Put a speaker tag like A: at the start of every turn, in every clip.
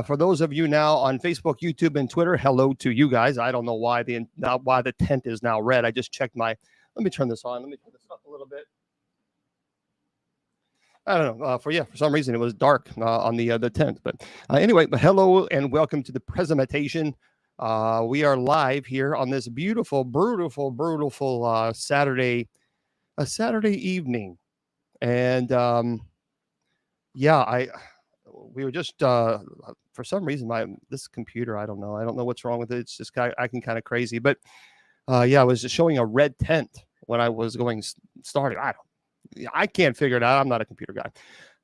A: For those of you now on Facebook, YouTube, and Twitter, hello to you guys. I don't know why the tent is now red. I just checked my. Let me turn this on. Let me turn this up a little bit. I don't know. For some reason it was dark on the tent. But anyway, hello and welcome to the presentation. We are live here on this beautiful Saturday evening, and we were just for some reason this computer, I don't know what's wrong with it. It's just acting kind of crazy. But I was just showing a red tent when I was starting. I can't figure it out. I'm not a computer guy.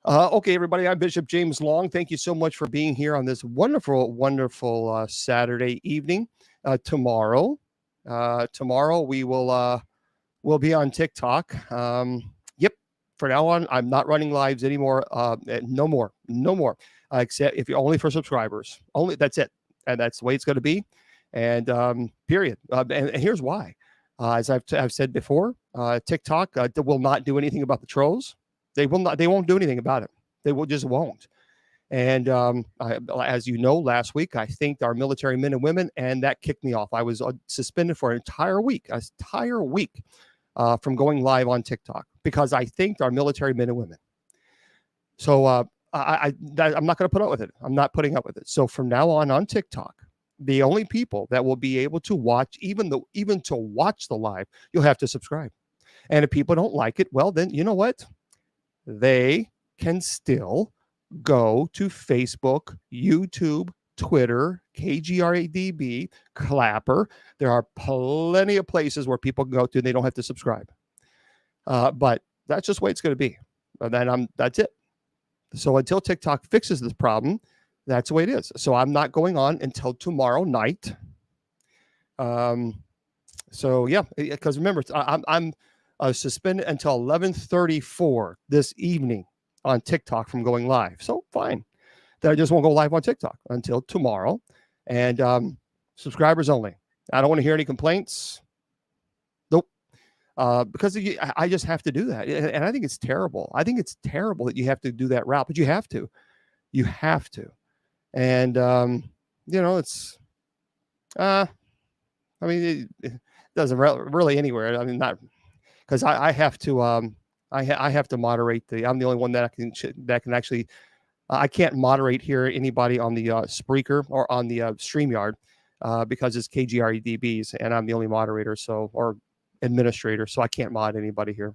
A: Okay, everybody, I'm Bishop James Long. Thank you so much for being here on this wonderful Saturday evening. Tomorrow we will we'll be on TikTok. For now on, I'm not running lives anymore. No more. Except if you're only for subscribers. Only, that's it. And that's the way it's going to be. And period. And here's why. As I've said before, TikTok will not do anything about the trolls. They won't do anything about it. They just won't. And as you know, last week I thanked our military men and women, and that kicked me off. I was suspended for an entire week from going live on TikTok because I thanked our military men and women. So I'm not going to put up with it. I'm not putting up with it. So from now on TikTok, the only people that will be able to watch, even to watch the live, you'll have to subscribe. And if people don't like it, well, then you know what? They can still go to Facebook, YouTube, Twitter, KGRADB, Clapper. There are plenty of places where people can go to. They don't have to subscribe. But that's just the way it's going to be. And then that's it. So until TikTok fixes this problem, that's the way it is. So I'm not going on until tomorrow night. Because remember, I'm suspended until 11:34 this evening on TikTok from going live. So fine. Then I just won't go live on TikTok until tomorrow. And subscribers only. I don't want to hear any complaints. Nope. Because I just have to do that. And I think it's terrible. I think it's terrible that you have to do that route, but you have to. You have to. And, it's, it doesn't really anywhere. I mean, not because I have to, I have to moderate I'm the only one that can actually, I can't moderate here anybody on the Spreaker or on the StreamYard because it's KGREDBs and I'm the only moderator, or administrator, so I can't mod anybody here.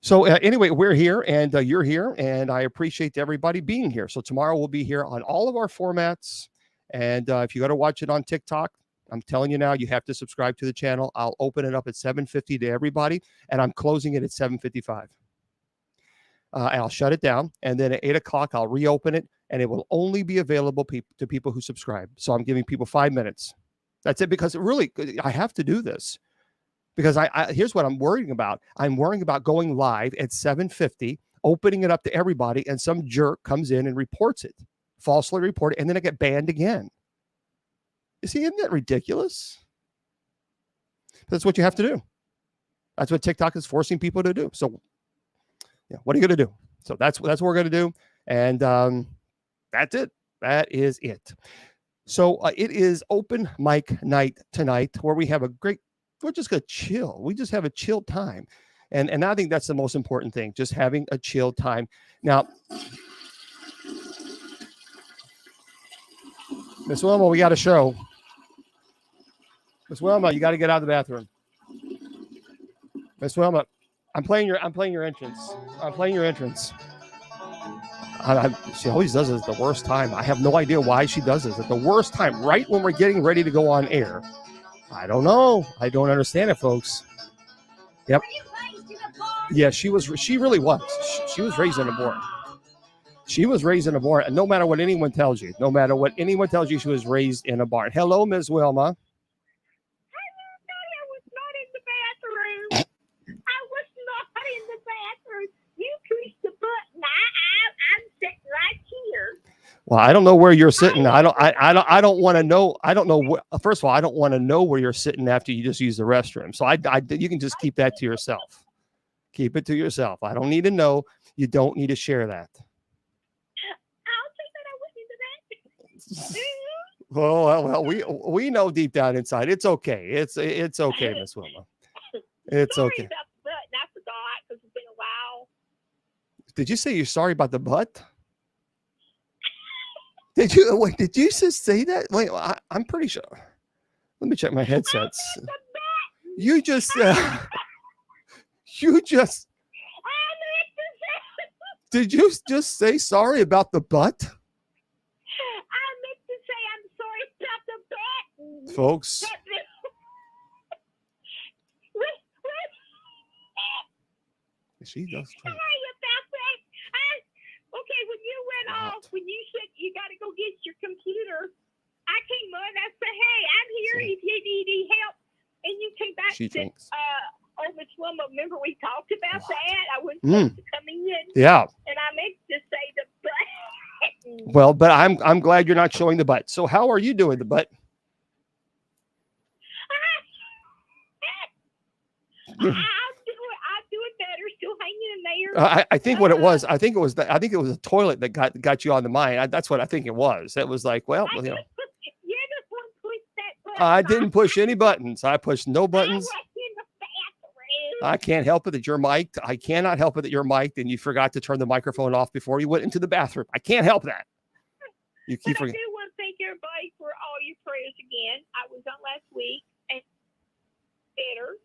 A: So anyway, we're here and you're here, and I appreciate everybody being here. So tomorrow we'll be here on all of our formats, and if you got to watch it on TikTok, I'm telling you now, you have to subscribe to the channel. I'll open it up at 7:50 to everybody, and I'm closing it at 7:55. And I'll shut it down, and then at 8 o'clock, I'll reopen it, and it will only be available to people who subscribe. So I'm giving people 5 minutes. That's it, because really, I have to do this. Because here's what I'm worrying about. I'm worrying about going live at 7:50, opening it up to everybody, and some jerk comes in and reports it, falsely report it, and then I get banned again. You see, isn't that ridiculous? That's what you have to do. That's what TikTok is forcing people to do. So, what are you going to do? So that's what we're going to do, and that's it. That is it. So it is open mic night tonight, where we have we're just going to chill. We just have a chill time. And I think that's the most important thing, just having a chill time. Now, Miss Wilma, we got a show. Miss Wilma, you got to get out of the bathroom. Miss Wilma, I'm playing your entrance. I'm playing your entrance. She always does it at the worst time. I have no idea why she does this at the worst time, right when we're getting ready to go on air. I don't know. I don't understand it, folks. Yep. Yeah, she really was. She was raised in a barn. She was raised in a barn, and no matter what anyone tells you, she was raised in a barn. Hello, Ms. Wilma.
B: I was not in the bathroom. You pushed the button. I'm sitting right here.
A: Well, I don't know where you're sitting. I don't want to know. I don't know. First of all, I don't want to know where you're sitting after you just use the restroom. So you can just keep that to yourself. Keep it to yourself. I don't need to know. You don't need to share that.
B: I'll say that I went in the
A: Well, we know deep down inside it's okay. It's okay, Miss Wilma. It's
B: Sorry
A: okay.
B: about the butt, and I forgot because it's been a while.
A: Did you say you're sorry about the butt? Did you wait? Did you just say that? Wait, I'm pretty sure. Let me check my headsets. You just you just did you just say sorry about the butt,
B: I meant to say I'm sorry about the butt.
A: folks? She does.
B: Sorry about that. Okay, when you went off, when you said you got to go get your computer, I came on. I said, "Hey, I'm here if you need any help." And you came back
A: She
B: and
A: drinks.
B: said, Miss Wilma, remember we talked about that? I wasn't supposed to come in.
A: Yeah.
B: And I meant to say the butt.
A: Well, but I'm glad you're not showing the butt. So how are you doing the butt?
B: I'm doing better. Still hanging in there.
A: I think what it was. I think it was a toilet that got you on the mind. That's what I think it was. It was like, well, you know,
B: You're the one push that button.
A: I didn't push any buttons. I pushed no
B: I
A: buttons.
B: was in the bathroom.
A: I can't help it that you're mic'd. I cannot help it that you're mic'd and you forgot to turn the microphone off before you went into the bathroom. I can't help that. You keep
B: But I
A: forgetting.
B: do want to thank everybody for all your prayers again. I was on last week and better.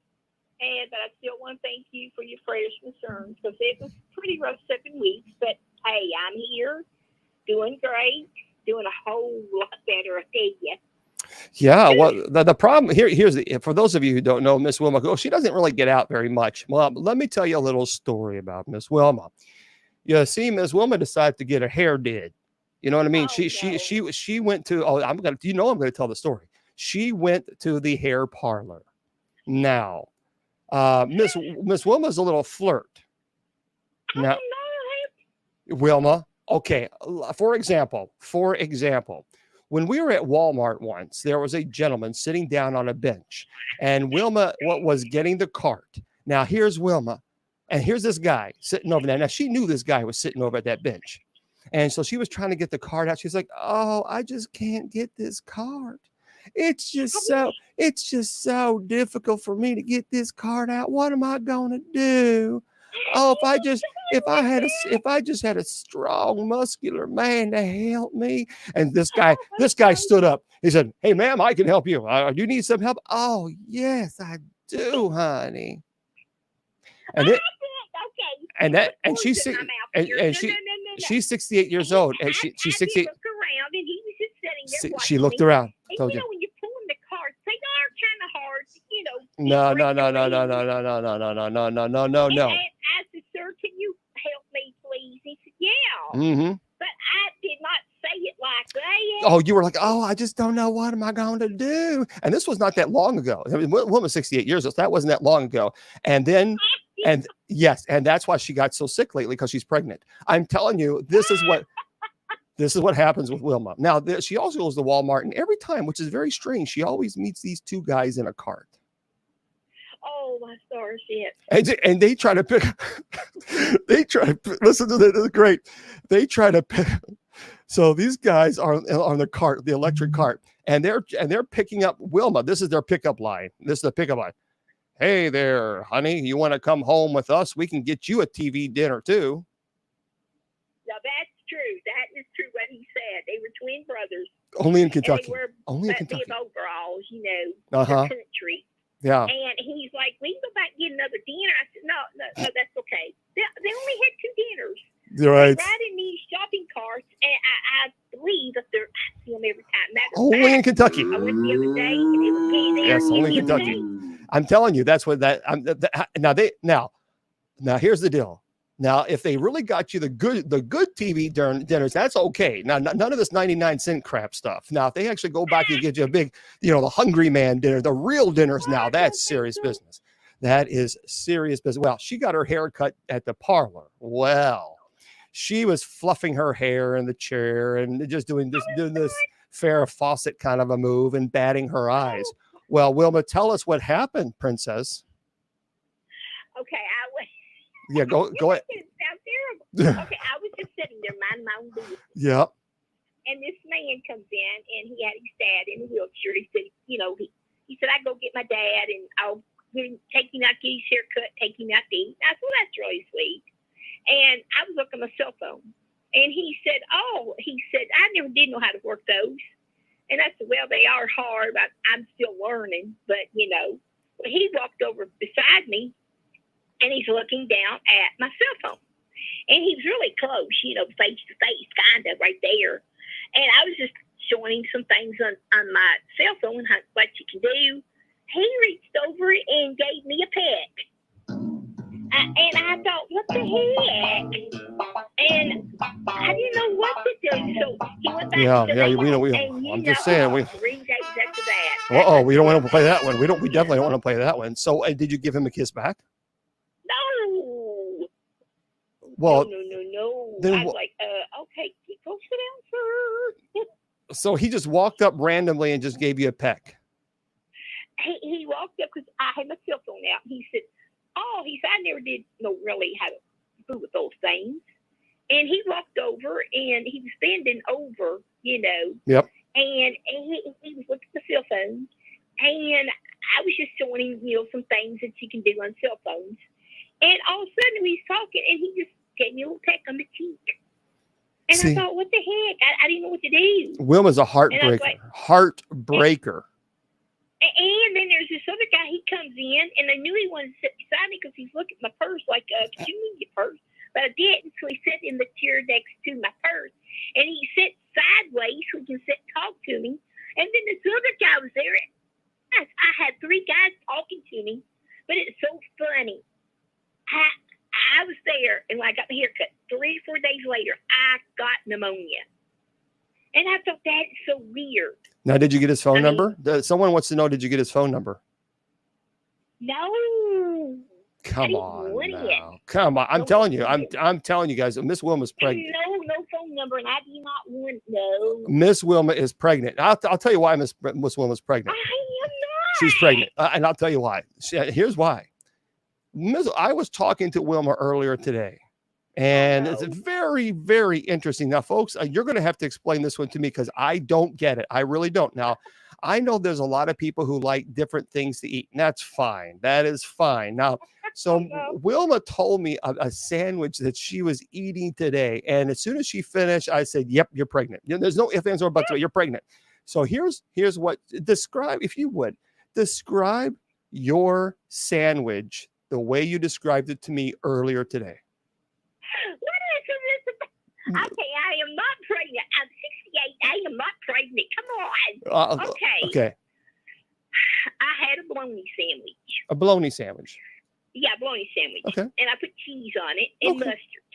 B: But I still want to thank you for your prayers and concerns because it was pretty rough 7 weeks. But hey, I'm here, doing great, doing a whole lot better. I tell you.
A: Yeah, well, the problem here's for those of you who don't know Miss Wilma, she doesn't really get out very much. Well, let me tell you a little story about Miss Wilma. You see, Miss Wilma decided to get her hair did. You know what I mean?
B: Oh,
A: She went to I'm gonna tell the story. She went to the hair parlor. Now, Miss Wilma's a little flirt. Now, Wilma, okay. For example, when we were at Walmart once, there was a gentleman sitting down on a bench, and Wilma was getting the cart. Now here's Wilma, and here's this guy sitting over there. Now she knew this guy was sitting over at that bench, and so she was trying to get the cart out. She's like, "Oh, I just can't get this cart. It's just so difficult for me to get this cart out. What am I gonna do? Oh, if I just had a strong, muscular man to help me." And this guy stood up. He said, "Hey, ma'am, I can help you. Do you need some help?" "Oh, yes, I do, honey." And she's 68 years old, and she's 68. She looked around. Told you.
B: When you're pulling the carts, they are kind of hard,
A: No.
B: And I said, "Sir, can you help me, please?" He said, "Yeah."
A: Mm-hmm.
B: But I did not say it like that.
A: Oh, you were like, "Oh, I just don't know what am I going to do." And this was not that long ago. I mean, Wilma was 68 years old. So that wasn't that long ago. And then, and yes, and that's why she got so sick lately, because she's pregnant. I'm telling you, this is what happens with Wilma. Now, she also goes to Walmart, and every time, which is very strange, she always meets these two guys in a cart.
B: Oh, my stars, yes.
A: And they try to pick. Listen to this. This is great. They try to pick. So these guys are on the cart, the electric cart, and they're picking up Wilma. This is their pickup line. This is the pickup line. "Hey there, honey, you want to come home with us? We can get you a TV dinner too."
B: Now that's true. That is true what he said. They were twin brothers.
A: Only in Kentucky.
B: And they were
A: Only in Kentucky.
B: big overalls,
A: Uh-huh.
B: the country.
A: Yeah.
B: And he's like, "We can go back and get another dinner." I said, No, that's okay. They only had 2 dinners.
A: You're right.
B: Riding these shopping carts, and I believe that I see them every time.
A: Only in Kentucky.
B: I went the other day, and it was there.
A: Yes, only in Kentucky. I'm telling you, that's what that. Now here's the deal. Now, if they really got you the good TV dinners, that's okay. Now, none of this 99-cent crap stuff. Now, if they actually go back and get you a big, the Hungry Man dinner, the real dinners, now that's serious business. That is serious business. Well, she got her hair cut at the parlor. Well, she was fluffing her hair in the chair and just doing this Farrah Fawcett kind of a move and batting her eyes. Well, Wilma, tell us what happened, princess.
B: Okay,
A: Yeah, go ahead.
B: It sounds terrible. Okay, I was just sitting there minding my own business.
A: Yep.
B: And this man comes in, and he had his dad in a wheelchair. He said, he said, I go get my dad, and I'll take him out to get his haircut, take him out to eat. I said, well, that's really sweet. And I was looking at my cell phone, and he said, I never did know how to work those. And I said, well, they are hard. I'm still learning, but Well, he walked over beside me, and he's looking down at my cell phone. And he was really close, face to face, kind of right there. And I was just showing him some things on my cell phone, what you can do. He reached over and gave me a peck. And I thought, what the heck? And I didn't know what to do. So he went back to the
A: I'm just saying.
B: 3 days after that.
A: We don't want to play that one. We definitely don't want to play that one. So did you give him a kiss back?
B: No.
A: Well,
B: no.
A: Then
B: I was like, okay, go sit down, sir.
A: So he just walked up randomly and just gave you a peck.
B: He walked up because I had my cell phone out. He said, I never did know really how to do with those things. And he walked over and he was bending over,
A: Yep.
B: And he was looking at the cell phone. And I was just showing him, some things that you can do on cell phones. And all of a sudden he's talking and he just gave me a little peck on the cheek. And I thought, what the heck? I didn't know what to do.
A: Wilma's a heartbreaker. Heartbreaker.
B: And then there's this other guy. He comes in, and I knew he wanted to sit beside me because he's looking at my purse like, could you move your purse? But I didn't, so he sat in the chair next to my purse. And he sat sideways so he can sit and talk to me. And then this other guy was there. I had 3 guys talking to me, but it's so funny. I was there, and when I got my haircut, 3 or 4 days later, I got pneumonia. And I thought, that's so weird.
A: Now, did you get his phone number? Someone wants to know, did you get his phone number?
B: No.
A: Come on. I'm telling you. I'm telling you guys, Miss Wilma's pregnant.
B: No phone number, and I do not want no.
A: Miss Wilma is pregnant. I'll tell you why Miss Wilma's pregnant.
B: I am not.
A: She's pregnant, and I'll tell you why. Here's why. I was talking to Wilma earlier today, and it's very, very interesting. Now, folks, you're going to have to explain this one to me because I don't get it. I really don't. Now, I know there's a lot of people who like different things to eat, and that's fine. That is fine. Now, so Wilma told me a sandwich that she was eating today, and as soon as she finished, I said, "Yep, you're pregnant." There's no ifs, ands, or buts. You're pregnant. So here's what if you would describe your sandwich the way you described it to me earlier today.
B: Okay, I am not pregnant. I'm 68. I am not pregnant. Come on.
A: Okay.
B: I had a bologna sandwich.
A: A bologna sandwich.
B: Yeah, bologna sandwich.
A: Okay.
B: And I put cheese on it and mustard.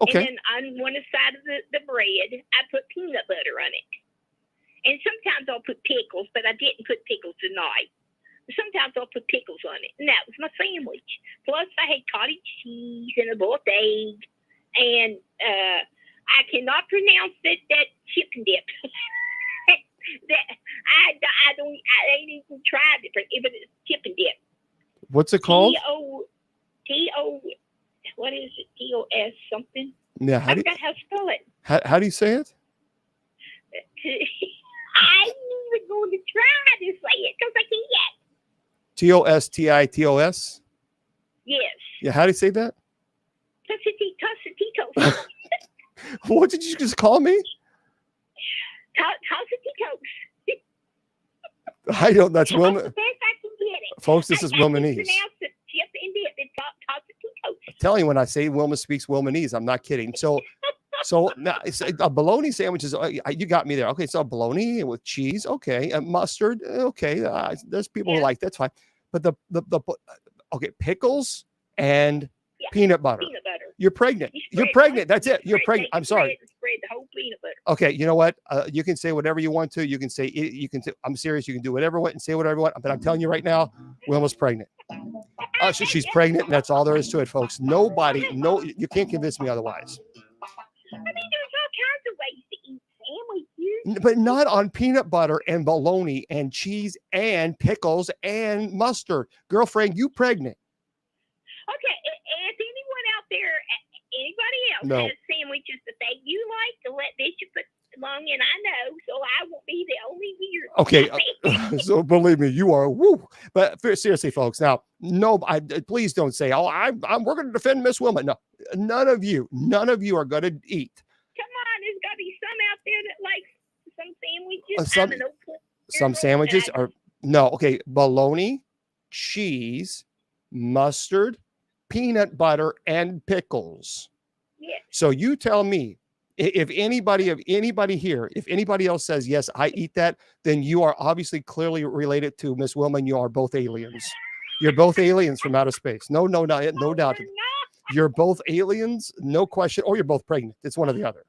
A: Okay.
B: And then on one side of the bread, I put peanut butter on it. And sometimes I'll put pickles, but I didn't put pickles tonight. Sometimes I'll put pickles on it. And that was my sandwich. Plus, I had cottage cheese and a boiled egg. And I cannot pronounce that chicken dip. I ain't even tried it, but it's chicken dip.
A: What's it called?
B: What is it? TOS something?
A: Yeah.
B: I forgot how to spell it.
A: How do you say it?
B: I'm even going to try to say it because I can't.
A: TOSTITOS?
B: Yes.
A: Yeah, how do you say that?
B: Tostitos.
A: What did you just call me?
B: Tostitos.
A: I don't. That's Wilma.
B: That's the best I can get it.
A: Folks, this is Wilmanese.
B: I pronounce it chip and dip. It's Tostitos.
A: I'm telling you, when I say Wilma speaks Wilmanese, I'm not kidding. So now a bologna sandwich is, you got me there. Okay, so bologna with cheese, okay, and mustard, okay. There's people who like that's fine, but the pickles and peanut butter. You're pregnant. You're pregnant. That's it. You're pregnant. I'm sorry.
B: Spread the whole peanut butter.
A: Okay, you know what? You can say whatever you want to. You can say I'm serious. You can do whatever you want and say whatever you want. But I'm telling you right now, Wilma's pregnant. She's pregnant, and that's all there is to it, folks. You can't convince me otherwise.
B: I mean, there's all kinds of ways to eat sandwiches.
A: But not on peanut butter and bologna and cheese and pickles and mustard. Girlfriend, you pregnant.
B: Okay, if anyone out there, anybody else has sandwiches that you like, long, and I know, so I won't be the only weird.
A: Okay, so believe me, you are. Woo. But seriously, folks, now, no, please don't say, "Oh, we're going to defend Miss Wilma." No, none of you are going to eat.
B: Come on, there's got to be some out there that likes some sandwiches.
A: Some sandwiches are no. Okay, bologna, cheese, mustard, peanut butter, and pickles.
B: Yes.
A: So you tell me, if anybody here, if anybody else says yes, I eat that, then you are obviously clearly related to Miss Wilma, and you are both aliens. You're both aliens from outer space. No doubt. You're both aliens, no question, or you're both pregnant. It's one or the other.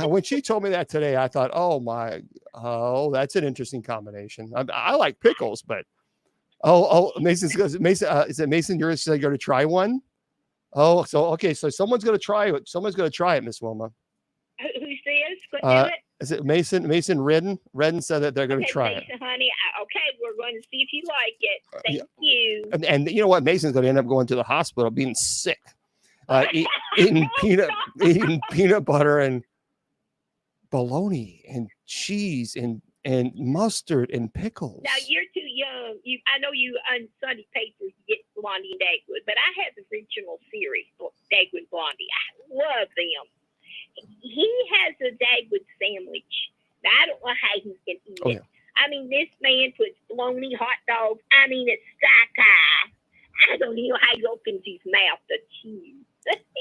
A: When she told me that today, I thought, oh, that's an interesting combination. I like pickles, but Mason, is it Mason? You're going to try one? Oh, so okay, so someone's going to try it. Someone's going to try it, Miss Wilma.
B: Who says? Do it?
A: Is it Mason? Mason Redden? Redden said that they're going to try
B: Mason,
A: it.
B: Honey. Okay, we're going to see if you like it. Thank you.
A: And you know what? Mason's going to end up going to the hospital, being sick, eating peanut butter and bologna and cheese and mustard and pickles.
B: Now you're too young. I know you on Sunday papers get Blondie and Dagwood, but I have the original series, Dagwood Blondie. I love them. He has a Dagwood sandwich. Now, I don't know how he's gonna eat it. I mean, this man puts bologna, hot dogs. I mean, it's stack high. I don't know how he opens his mouth to chew.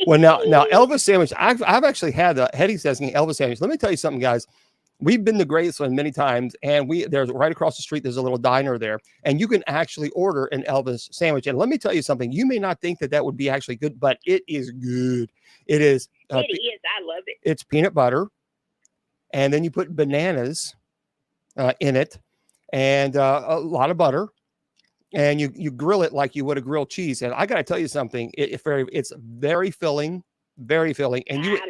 A: Well, now Elvis sandwich. I've actually had Hetty's asking Elvis sandwich. Let me tell you something, guys. We've been to Graceland many times, and there's right across the street. There's a little diner there, and you can actually order an Elvis sandwich. And let me tell you something. You may not think that would be actually good, but it is good. It is.
B: It is. I love it.
A: It's peanut butter, and then you put bananas in it, and a lot of butter, and you grill it like you would a grilled cheese. And I got to tell you something. It's very filling, very filling, and
B: I loved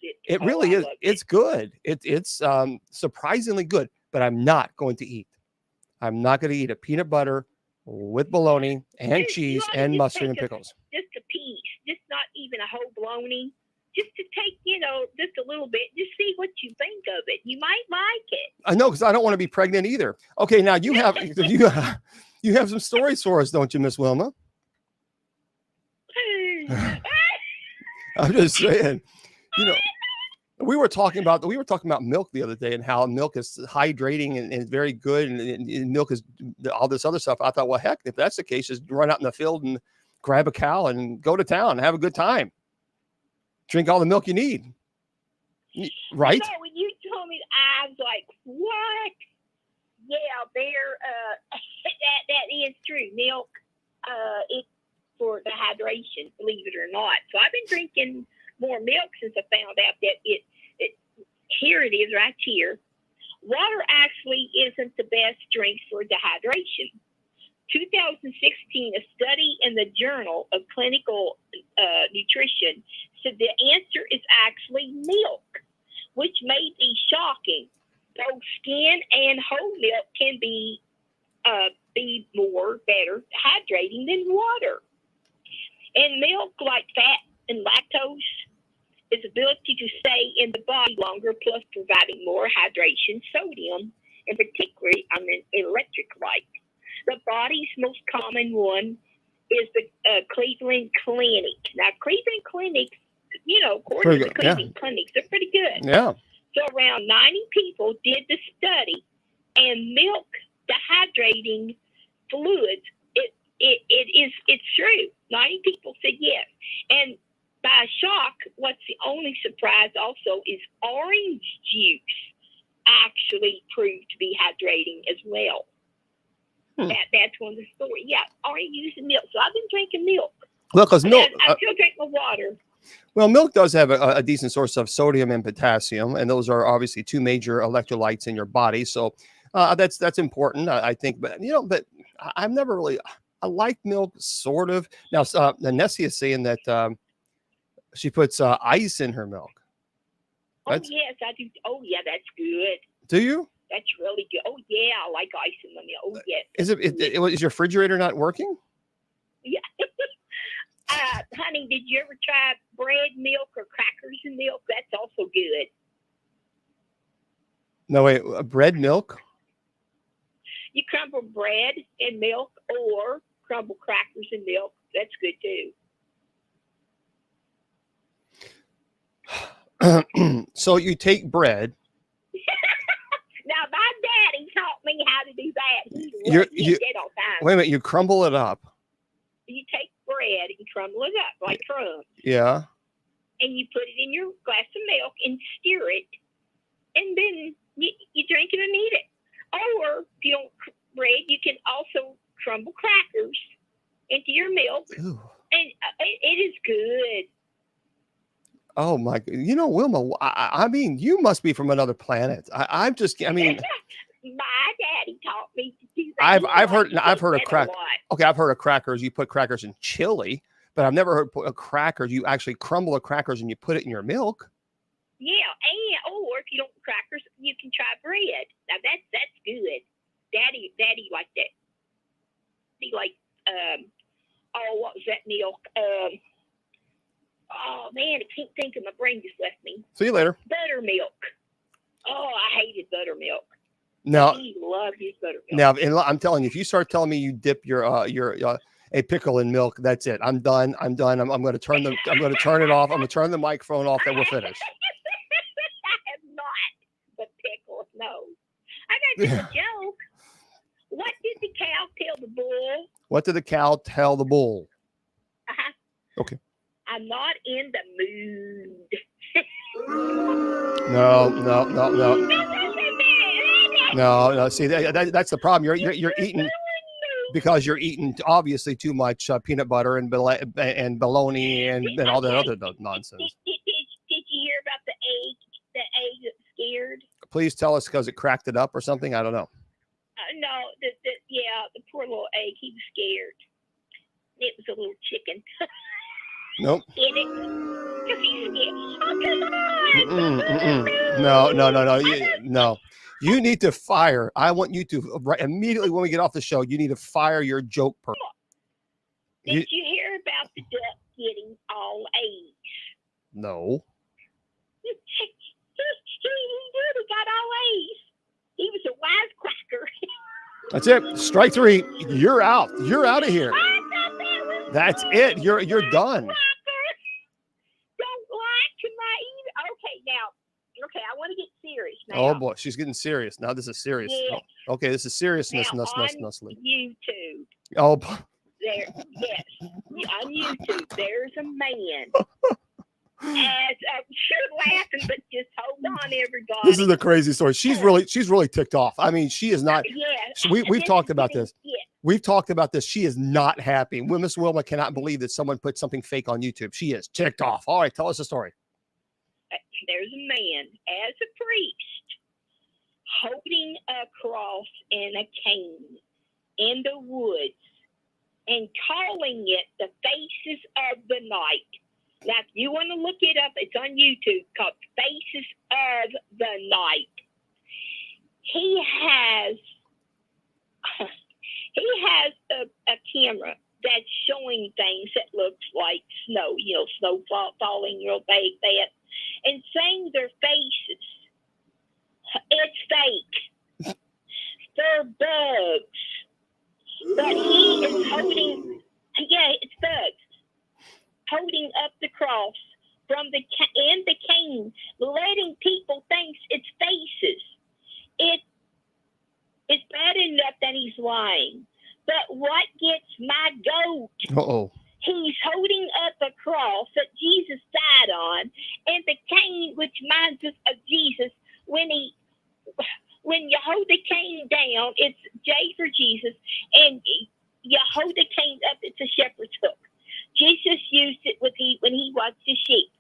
B: it.
A: It really is. It's good. It's surprisingly good, but I'm not going to eat. I'm not going to eat a peanut butter with bologna and cheese and mustard and pickles.
B: Just a piece, just not even a whole bologna. Just to take, just a little bit. Just see what you think of it. You might like it.
A: I know, because I don't want to be pregnant either. Okay, now you have you have some stories for us, don't you, Miss Wilma? I'm just saying, we were talking about milk the other day and how milk is hydrating and very good, and milk is all this other stuff. I thought, well, heck, if that's the case, just run out in the field and grab a cow and go to town and have a good time. Drink all the milk you need, right?
B: So when you told me, I was like, what? Yeah, that is true. Milk, it's for the hydration, believe it or not. So I've been drinking more milk since I found out that it here it is right here. Water actually isn't the best drink for dehydration. 2016, a study in the Journal of Clinical Nutrition said the answer is actually milk, which may be shocking. Both skim and whole milk can be better hydrating than water. And milk, like fat and lactose, its ability to stay in the body longer, plus providing more hydration, sodium, and particularly on an electrolyte. The body's most common one is the Cleveland Clinic. Now, Cleveland Clinics, according to the Cleveland Clinics, they're pretty good.
A: Yeah.
B: So around 90 people did the study, and milk dehydrating fluids, it's true. 90 people said yes. And by shock, what's the only surprise also is orange juice actually proved to be hydrating as well. That's one of the stories. Yeah, orange juice and milk. So I've been drinking milk.
A: Well, because milk,
B: I still drink my water.
A: Well, milk does have a decent source of sodium and potassium, and those are obviously two major electrolytes in your body. So that's important, I think. But I've never really. I like milk, sort of. Now, Nessie is saying that she puts ice in her milk.
B: Yes, I do. Oh, yeah, that's good.
A: Do you?
B: That's really good. Oh, yeah, I like ice in my milk. Oh, yes.
A: Is your refrigerator not working?
B: Yeah. Honey, did you ever try bread, milk, or crackers and milk? That's also good.
A: No, wait, bread, milk?
B: You crumble bread and milk or crumble crackers and milk. That's good
A: too. So you take bread.
B: Now, my daddy taught me how to do that. He did all the time.
A: Wait a minute, you crumble it up.
B: You take bread and crumble it up like crumbs.
A: Yeah.
B: And you put it in your glass of milk and stir it. And then you drink it and eat it. Or if you don't bread, you can also crumble crackers into your milk.
A: Ooh.
B: And it is good.
A: Oh my! You know, Wilma. I mean, you must be from another planet. I mean,
B: my daddy taught me to do that.
A: I've heard of crackers. Okay, I've heard of crackers. You put crackers in chili, but I've never heard of crackers. You actually crumble the crackers and you put it in your milk.
B: Yeah, or if you don't crackers, you can try bread. Now that's good. Daddy liked that. He liked what was that milk? Oh man, I can't think of, my brain just left me.
A: See you later.
B: Buttermilk. Oh, I hated buttermilk.
A: No,
B: he loved his buttermilk.
A: Now, and I'm telling you, if you start telling me you dip your a pickle in milk, that's it. I'm done. I'm going to turn it off. I'm going to turn the microphone off, and we're finished.
B: I have not, but pickle, no. I got to do a joke. What did the cow tell the bull?
A: What did the cow tell the bull? Okay.
B: I'm not in the mood.
A: No. See, that's the problem. You're eating because you're eating obviously too much peanut butter and bologna and all that other nonsense.
B: Did you hear about the egg? The egg that's scared.
A: Please tell us, because it cracked it up or something. I don't know.
B: No, the poor little egg. He was scared. It was a little chicken.
A: Nope. No. You need to fire. I want you to immediately when we get off the show. You need to fire your joke person.
B: Did you hear about the duck getting all A's?
A: No.
B: He really got all A's. He was a wisecracker.
A: That's it. Strike 3. You're out. You're out of here. That's it. You're done.
B: Don't lie to my Okay, now. Okay, I want to get serious now.
A: Oh boy, she's getting serious now. This is serious.
B: Yes.
A: Oh, okay, this is seriousness.
B: Now, on YouTube.
A: Oh.
B: Yes, on YouTube, there's a man. As I'm sure laughing, but just hold on, everybody.
A: This is a crazy story. She's really ticked off. I mean, she is not.
B: Yeah.
A: We've talked about this.
B: Yeah.
A: We've talked about this. She is not happy. Miss Wilma cannot believe that someone put something fake on YouTube. She is ticked off. All right, tell us the story.
B: There's a man as a priest holding a cross and a cane in the woods and calling it the Faces of the Night. Now, if you want to look it up, it's on YouTube called Faces of the Night. He has a camera that's showing things that looks like snow, snow falling real big, and saying their faces. It's fake. They're bugs. But he is holding, it's bugs. Holding up the cross and the cane, letting people think it's faces. It's bad enough that he's lying. But what gets my goat?
A: Uh-oh.
B: He's holding up a cross that Jesus died on, and the cane, which reminds us of Jesus, when you hold the cane down, it's J for Jesus, and you hold the cane up, it's a shepherd's hook. Jesus used it when he watched the sheep.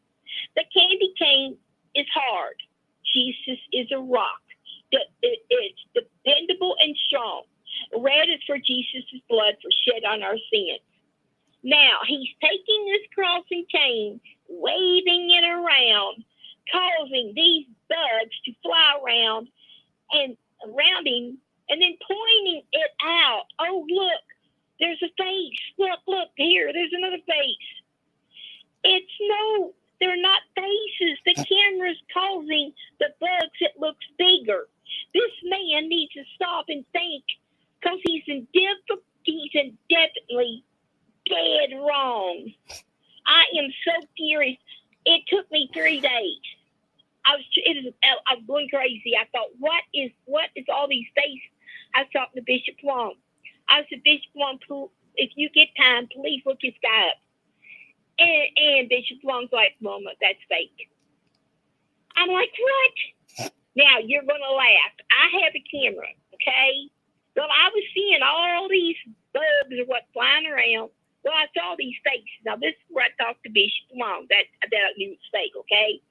B: The candy cane is hard. Jesus is a rock. It's dependable and strong. Red is for Jesus' blood for shed on our sins. Now, he's taking this cross and cane, waving it around, causing these bugs to fly around him, and then pointing it out. Oh, look, there's a face. Look, here, there's another face. It's no, they're not faces. The camera's causing the bugs. It looks bigger. This man needs to stop and think, because he's indefinitely dead wrong. I am so furious. It took me 3 days. I was going crazy. I thought, what is all these faces? I was talking to Bishop Long. I said, Bishop Long, if you get time, please look this guy up. And Bishop Long's like, Mama, that's fake. I'm like, what? Now you're gonna laugh. I have a camera, okay? Well, I was seeing all these bugs or what flying around. Well, I saw these faces. Now this is where I talked to Bishop Long. That I knew it was fake, okay?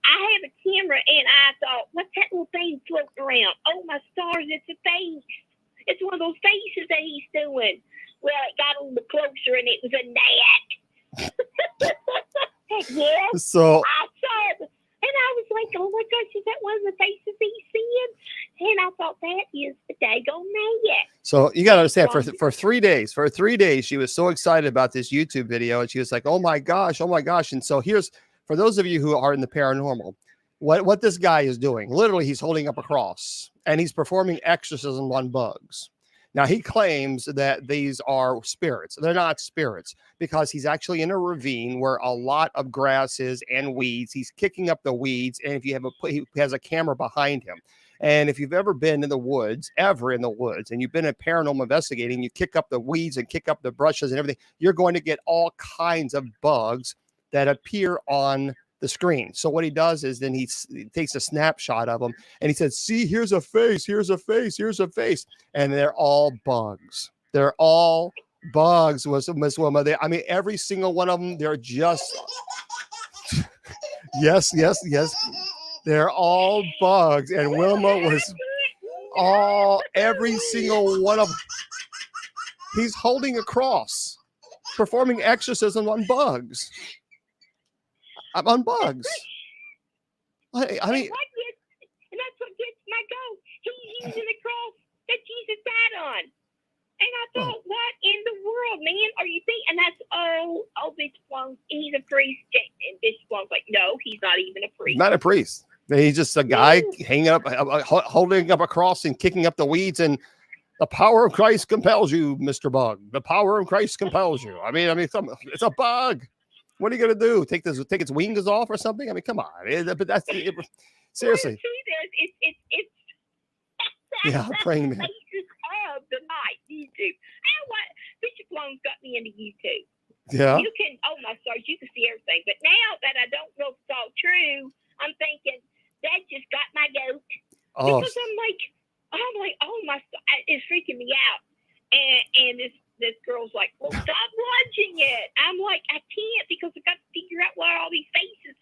B: I have a camera and I thought, what's that little thing floating around? Oh my stars, it's a face. It's one of those faces that he's doing. Well, it got a little closer and it was a gnat. Yes.
A: So
B: I saw it. And I was like, oh my gosh, is that one of the faces he's seeing? And I thought, that is the daggone gnat.
A: So you got to understand, for 3 days, she was so excited about this YouTube video, and she was like, oh my gosh. And so here's, for those of you who are in the paranormal, what this guy is doing. Literally, he's holding up a cross and he's performing exorcism on bugs. Now, he claims that these are spirits. They're not spirits, because he's actually in a ravine where a lot of grass is and weeds. He's kicking up the weeds, and if you have he has a camera behind him. And if you've ever been in the woods, and you've been in paranormal investigating, you kick up the weeds and kick up the brushes and everything, you're going to get all kinds of bugs that appear on the screen. So what he does is then he takes a snapshot of them and he said, see, here's a face, here's a face, here's a face. And they're all bugs. They're all bugs, Miss Wilma. I mean, every single one of them, they're just, yes. They're all bugs. And Wilma was every single one of them. He's holding a cross, performing exorcism on bugs. On bugs. I mean,
B: and that's what gets my goat. He's using the cross that Jesus died on. And I thought, what in the world, man? Are you thinking? And that's Bishop Long, he's a priest. And Bishop Long's like, no, he's not even a priest.
A: Not a priest. He's just a guy hanging up, holding up a cross and kicking up the weeds. And the power of Christ compels you, Mr. Bug. The power of Christ compels you. I mean, it's a bug. What are you going to do? Take its wings off or something? I mean, come on. But that's seriously.
B: It's
A: yeah, praying man.
B: Faces of the night, YouTube. Bishop Long's got me into YouTube.
A: Yeah.
B: You can, oh my stars, you can see everything. But now that I don't know if it's all true, I'm thinking that just got my goat.
A: Oh.
B: Because I'm like, oh my, it's freaking me out. And this girl's like, well, stop watching it. I'm like, I can't, because I got to figure out what all these faces.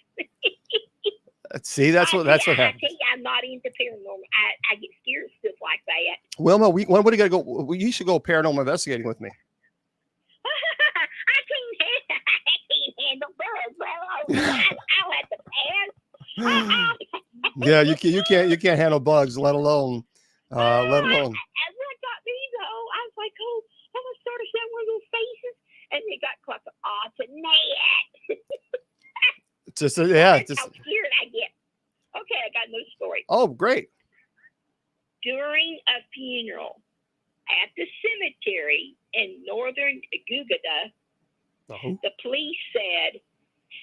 A: See, that's what happens.
B: I tell you, I'm not into paranormal. I get scared of stuff like that.
A: Wilma, when are you gonna go? You should go paranormal investigating with me.
B: I can't handle bugs. I'll have to pass.
A: Yeah, you can't handle bugs, let alone.
B: What got me though? I was like, oh, I'm gonna start to show one of those faces, and they got caught. Oh, it's a gnat. That's how scared I get. Okay, I got another story.
A: Oh, great.
B: During a funeral at the cemetery in northern Gugada, the police said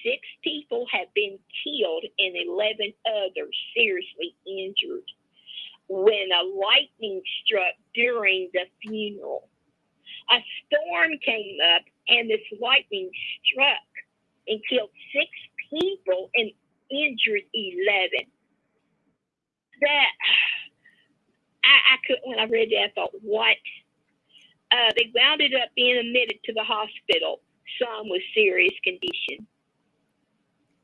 B: 6 people have been killed and 11 others seriously injured when a lightning struck during the funeral. A storm came up and this lightning struck and killed 6 people and injured 11. That I couldn't. When I read that, I thought, what? They wound up being admitted to the hospital, some with serious condition.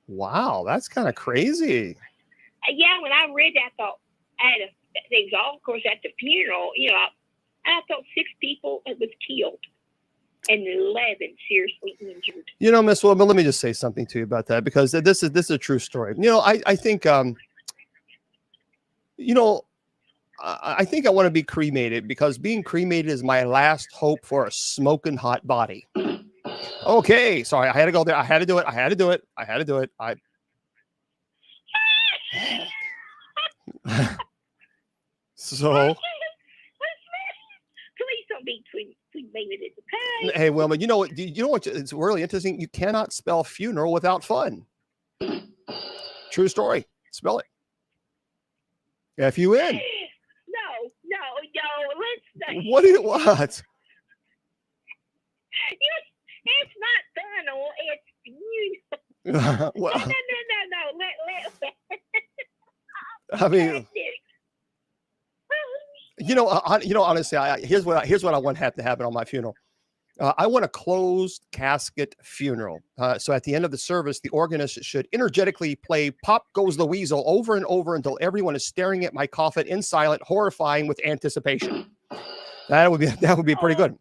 A: Wow, that's kind of crazy.
B: Yeah, when I read that, I thought, they was all, of course, at the funeral. You know, I thought 6 people was killed and 11 seriously injured.
A: You know, Miss Wilma, let me just say something to you about that, because this is a true story. You know, I think you know, I think I want to be cremated, because being cremated is my last hope for a smoking hot body. Okay, sorry, I had to go there. I had to do it. I had to do it. I had to do it. So,
B: Please don't be tweeting it at the page.
A: hey, Wilma, you know what? You know what? It's really interesting. You cannot spell funeral without fun. True story. Spell it. F-U-N.
B: No, let's not.
A: What? What?
B: It's not funnel. It's funeral.
A: Well,
B: No.
A: I mean, honestly, here's what I want to have to happen on my funeral. I want a closed casket funeral. So at the end of the service, the organist should energetically play "Pop Goes the Weasel" over and over until everyone is staring at my coffin in silent, horrifying with anticipation. That would be pretty good.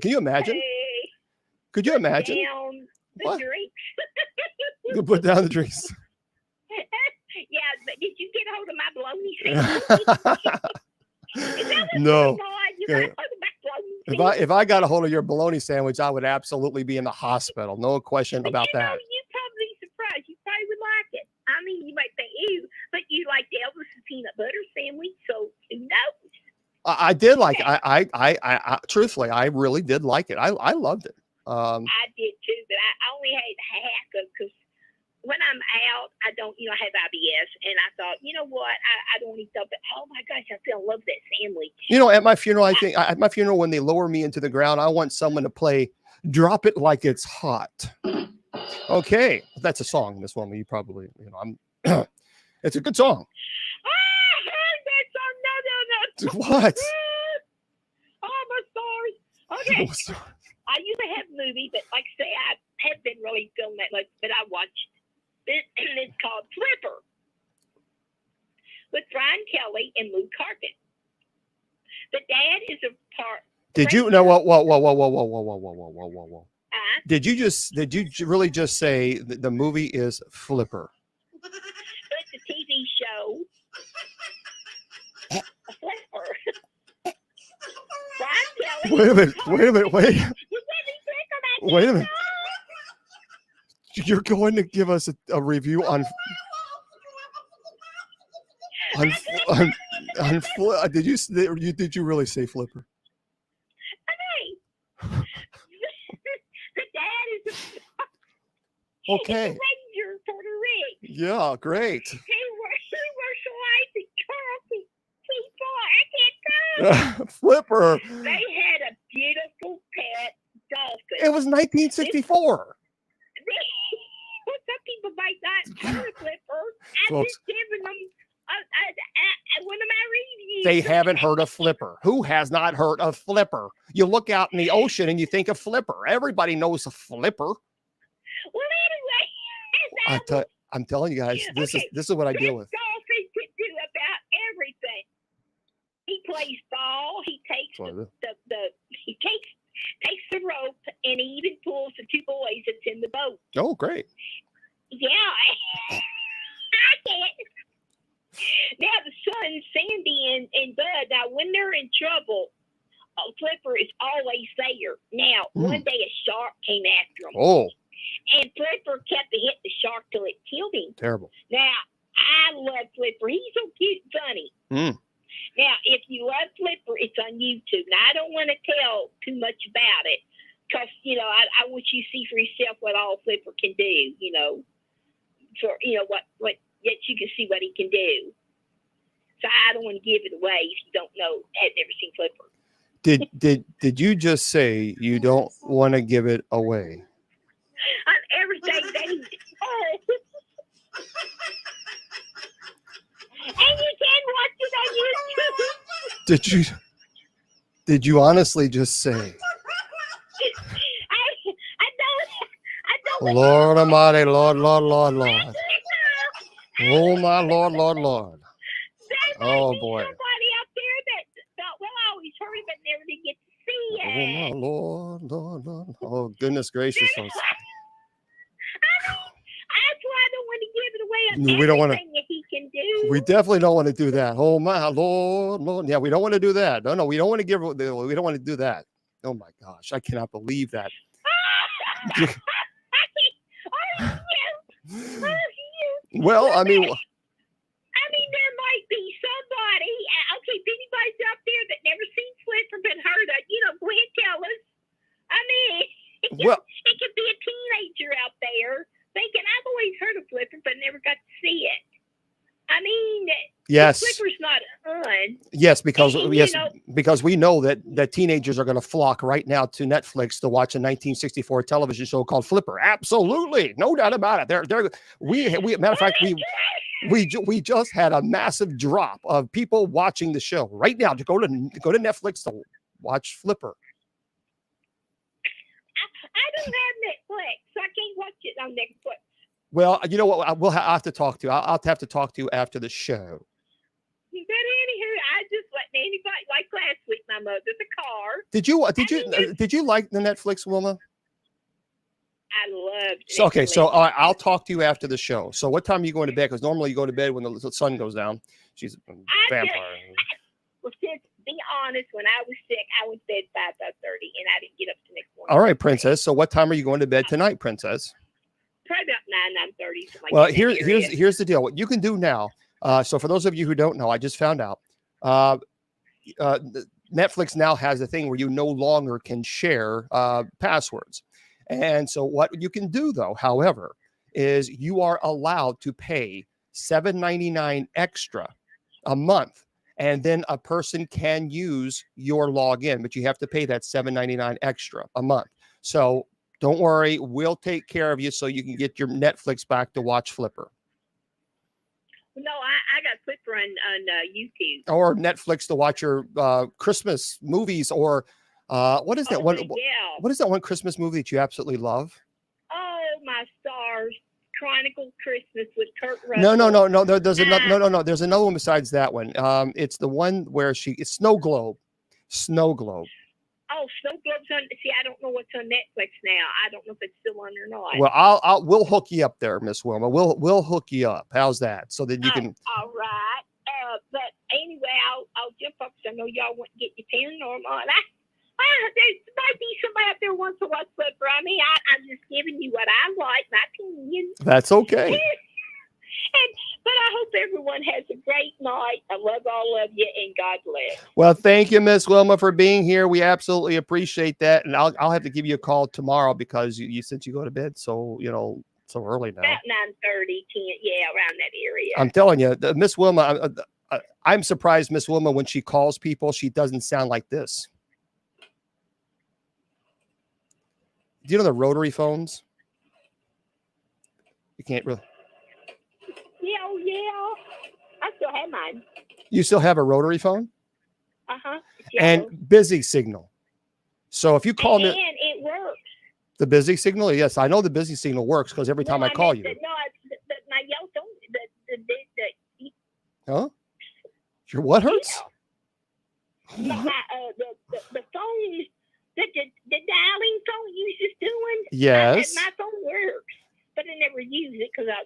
A: Can you imagine?
B: Hey,
A: Could you imagine?
B: down the
A: What?
B: drinks.
A: You put down the drinks.
B: Yeah, but did you get hold of my bologna sandwich? Is that what's
A: No.
B: going on? You got
A: Okay.
B: hold of my bologna sandwich?
A: If I got a hold of your bologna sandwich, I would absolutely be in the hospital. No question
B: But
A: about
B: you know,
A: that.
B: you probably surprised. You probably would like it. I mean, you might think, ew, but you like the Elvis's peanut butter sandwich, so who knows?
A: I did like. I truthfully, I really did like it. I loved it.
B: I did too, but I only had half of because when I'm out, I don't, have IBS, and I thought, you know what, I don't eat stuff, but oh my gosh, I feel love that sandwich.
A: At my funeral, I think at my funeral when they lower me into the ground, I want someone to play "Drop It Like It's Hot." Okay, that's a song. This one, you probably, I'm. It's a good song.
B: I heard that song. No.
A: What?
B: Oh, my stars. Okay. I usually have movies, but like I say, I haven't been really filming that much, but I watched it, and it's called Flipper with Brian Kelly and Lou Carpet. The dad is a part.
A: Did you know what? Whoa. Did you really just say that the movie is Flipper?
B: It's a TV show. A Flipper. Brian Kelly.
A: Wait a minute.
B: You let me think about
A: Wait a
B: that
A: minute.
B: song.
A: You're going to give us a review on did you really say Flipper?
B: Hey. The dad is a
A: Okay.
B: ranger for the rig.
A: Yeah, great.
B: He works like the people. I can't go.
A: Flipper.
B: They had a beautiful pet dolphin.
A: It was 1964.
B: Some people might not heard of Flipper. I'm
A: Folks.
B: just giving them one of my reviews.
A: They haven't heard of Flipper. Who has not heard of Flipper? You look out in the ocean and you think of Flipper. Everybody knows a Flipper.
B: Well, anyway,
A: I'm telling you guys, this is what I deal with.
B: Dolphin could do about everything. He plays ball. He takes he takes the rope, and he even pulls the two boys that's in the boat.
A: Oh, great.
B: Yeah, I can't. Now the son, Sandy, and Bud. Now when they're in trouble, Flipper is always there. Now one day a shark came after him.
A: Oh,
B: and Flipper kept hitting the shark till it killed him.
A: terrible.
B: Now I love Flipper. He's so cute and funny. Now, if you love Flipper, it's on YouTube. Now, I don't want to tell too much about it because, I want you to see for yourself what all Flipper can do, what that you can see what he can do. So I don't want to give it away if you don't know, have never seen Flipper.
A: Did you just say you don't want to give it away?
B: On everything that he and you can watch it on YouTube.
A: Did you honestly just say,
B: I don't.
A: Lord Almighty, Lord. Oh my Lord. Oh boy.
B: Somebody out there that thought, well, I always heard it, but never did get to see it.
A: Oh my Lord. Oh goodness gracious.
B: That's why I don't want to give it away.
A: We don't want to.
B: That he can do.
A: We definitely don't want to do that. Oh my Lord. Yeah, we don't want to do that. No, we don't want to we don't want to do that. Oh my gosh, I cannot believe that. Well, I mean,
B: I mean, there might be somebody. Okay, if anybody's out there that never seen Flipper but heard of, go ahead and tell us. I mean,
A: well,
B: it could be a teenager out there thinking, I've always heard of Flipper but never got to see it. I mean,
A: yes,
B: Flipper's not fun.
A: yes, because
B: And,
A: yes, because we know that teenagers are going to flock right now to Netflix to watch a 1964 television show called Flipper. Absolutely, no doubt about it. We matter of fact, we just had a massive drop of people watching the show right now to go to Netflix to watch Flipper.
B: I don't have Netflix, so I can't watch it on Netflix.
A: Well, you know what? I'll have to talk to you. I'll have to talk to you after the show.
B: But anywho, I just let anybody, like last week, my mother's a car.
A: Did you like the Netflix, Wilma?
B: I loved it.
A: So, okay, so all right, I'll talk to you after the show. So what time are you going to bed? Because normally you go to bed when the sun goes down. She's a vampire.
B: Well, to be honest, when I was sick, I went to bed 5:30, and I didn't get up the next morning.
A: All right, Princess. So what time are you going to bed tonight, Princess?
B: Probably about 9:30.
A: Well, here's the deal. What you can do now. So for those of you who don't know, I just found out. Netflix now has a thing where you no longer can share passwords. And so what you can do, though, however, is you are allowed to pay $7.99 extra a month. And then a person can use your login, but you have to pay that $7.99 extra a month. So don't worry, we'll take care of you so you can get your Netflix back to watch Flipper.
B: No, I got Flipper on YouTube.
A: Or Netflix to watch your Christmas movies, or what is that one?
B: Yeah.
A: What is that one Christmas movie that you absolutely love?
B: Oh, my stars. Chronicle Christmas with Kurt Russell.
A: No. There's another. No. There's another one besides that one. It's the one where it's Snow Globe. Snow Globe.
B: Oh, Snow Globe's on. See, I don't know what's on Netflix now. I don't know if it's still on or not.
A: Well, we'll hook you up there, Miss Wilma. We'll hook you up. How's that? So that you can.
B: All right. But anyway, I'll jump up because I know y'all want to get your paranormal. There might be somebody out there who wants to watch Flipper. I mean, I'm just giving you what I like, my opinion.
A: That's okay.
B: But I hope everyone has a great night. I love all of you, and God bless.
A: Well, thank you, Miss Wilma, for being here. We absolutely appreciate that. And I'll have to give you a call tomorrow because you said you go to bed so early now.
B: About 9:30, 10, yeah, around that area.
A: I'm telling you, Miss Wilma, I'm surprised, Miss Wilma, when she calls people, she doesn't sound like this. Do you know the rotary phones? You can't really.
B: Yeah. I still have mine.
A: You still have a rotary phone?
B: Uh-huh.
A: And busy signal. So if you call me.
B: And it works.
A: The busy signal? Yes, I know the busy signal works because every time I call you.
B: No, my yellow phone.
A: Huh? Your what hurts?
B: Yeah. The phone. The dialing phone you was just doing.
A: Yes.
B: My phone works, but I never use it because I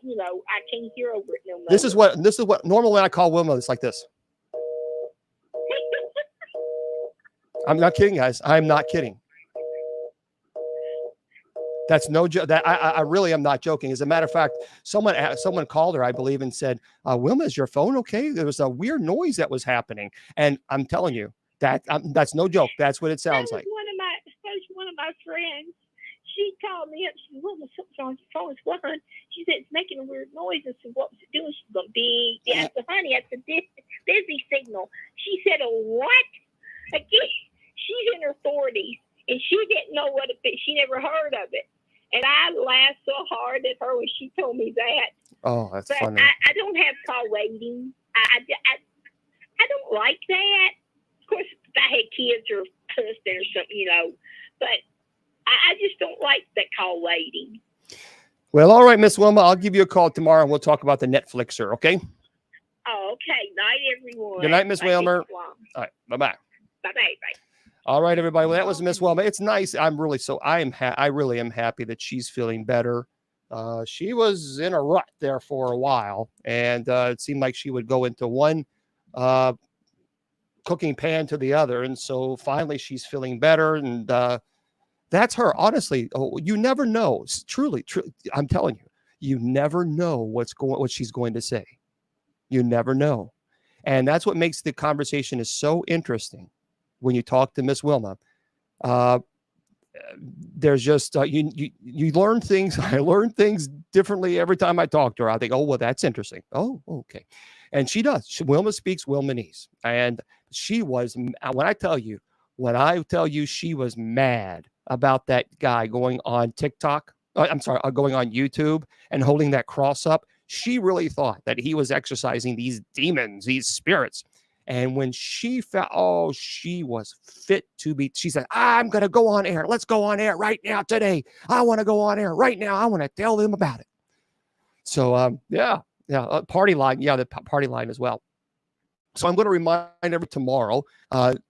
B: can't hear over it no more.
A: This is what normally when I call Wilma, it's like this. I'm not kidding, guys. I'm not kidding. That's no joke. That I really am not joking. As a matter of fact, someone called her, I believe, and said, "Wilma, is your phone okay? There was a weird noise that was happening." And I'm telling you, that's no joke. That's what it sounds like.
B: One of my friends, she called me up. She said, "Well, something's on your phone. It's what, hon?" She said, "It's making a weird noise." I said, "What was it doing?" She's going, "Beep." I said, "Honey, that's a busy signal." She said, "A what?" Again, she's in her 40s, and she didn't know what it is. She never heard of it. And I laughed so hard at her when she told me that.
A: Oh, that's funny.
B: I don't have call waiting. I don't like that. Of course, if I had kids or husband or something, but I just don't like that call waiting.
A: Well, all right, Miss Wilma, I'll give you a call tomorrow and we'll talk about the Netflixer, okay?
B: Oh, okay. Night, everyone.
A: Good night, Miss Wilma. All right, bye-bye.
B: Bye-bye.
A: All right, everybody. Well, that was Miss Wilma. It's nice. I really am happy that she's feeling better. She was in a rut there for a while, and it seemed like she would go into one cooking pan to the other, and so finally she's feeling better, and That's her. Honestly, oh, you never know. Truly, I'm telling you, you never know what she's going to say. You never know. And that's what makes the conversation is so interesting when you talk to Miss Wilma. There's just you learn things. I learn things differently every time I talk to her. I think, oh well, that's interesting. Oh, okay, and she does. Wilma speaks Wilmanese, and she was when I tell you she was mad about that guy going on TikTok. I'm sorry, going on YouTube and holding that cross up. She really thought that he was exercising these demons, these spirits. And when she felt, oh, she was fit to be, she said, I'm going to go on air. Let's go on air right now today. I want to go on air right now. I want to tell them about it. So, yeah, party line. Yeah, the party line as well. So I'm going to remind everyone tomorrow.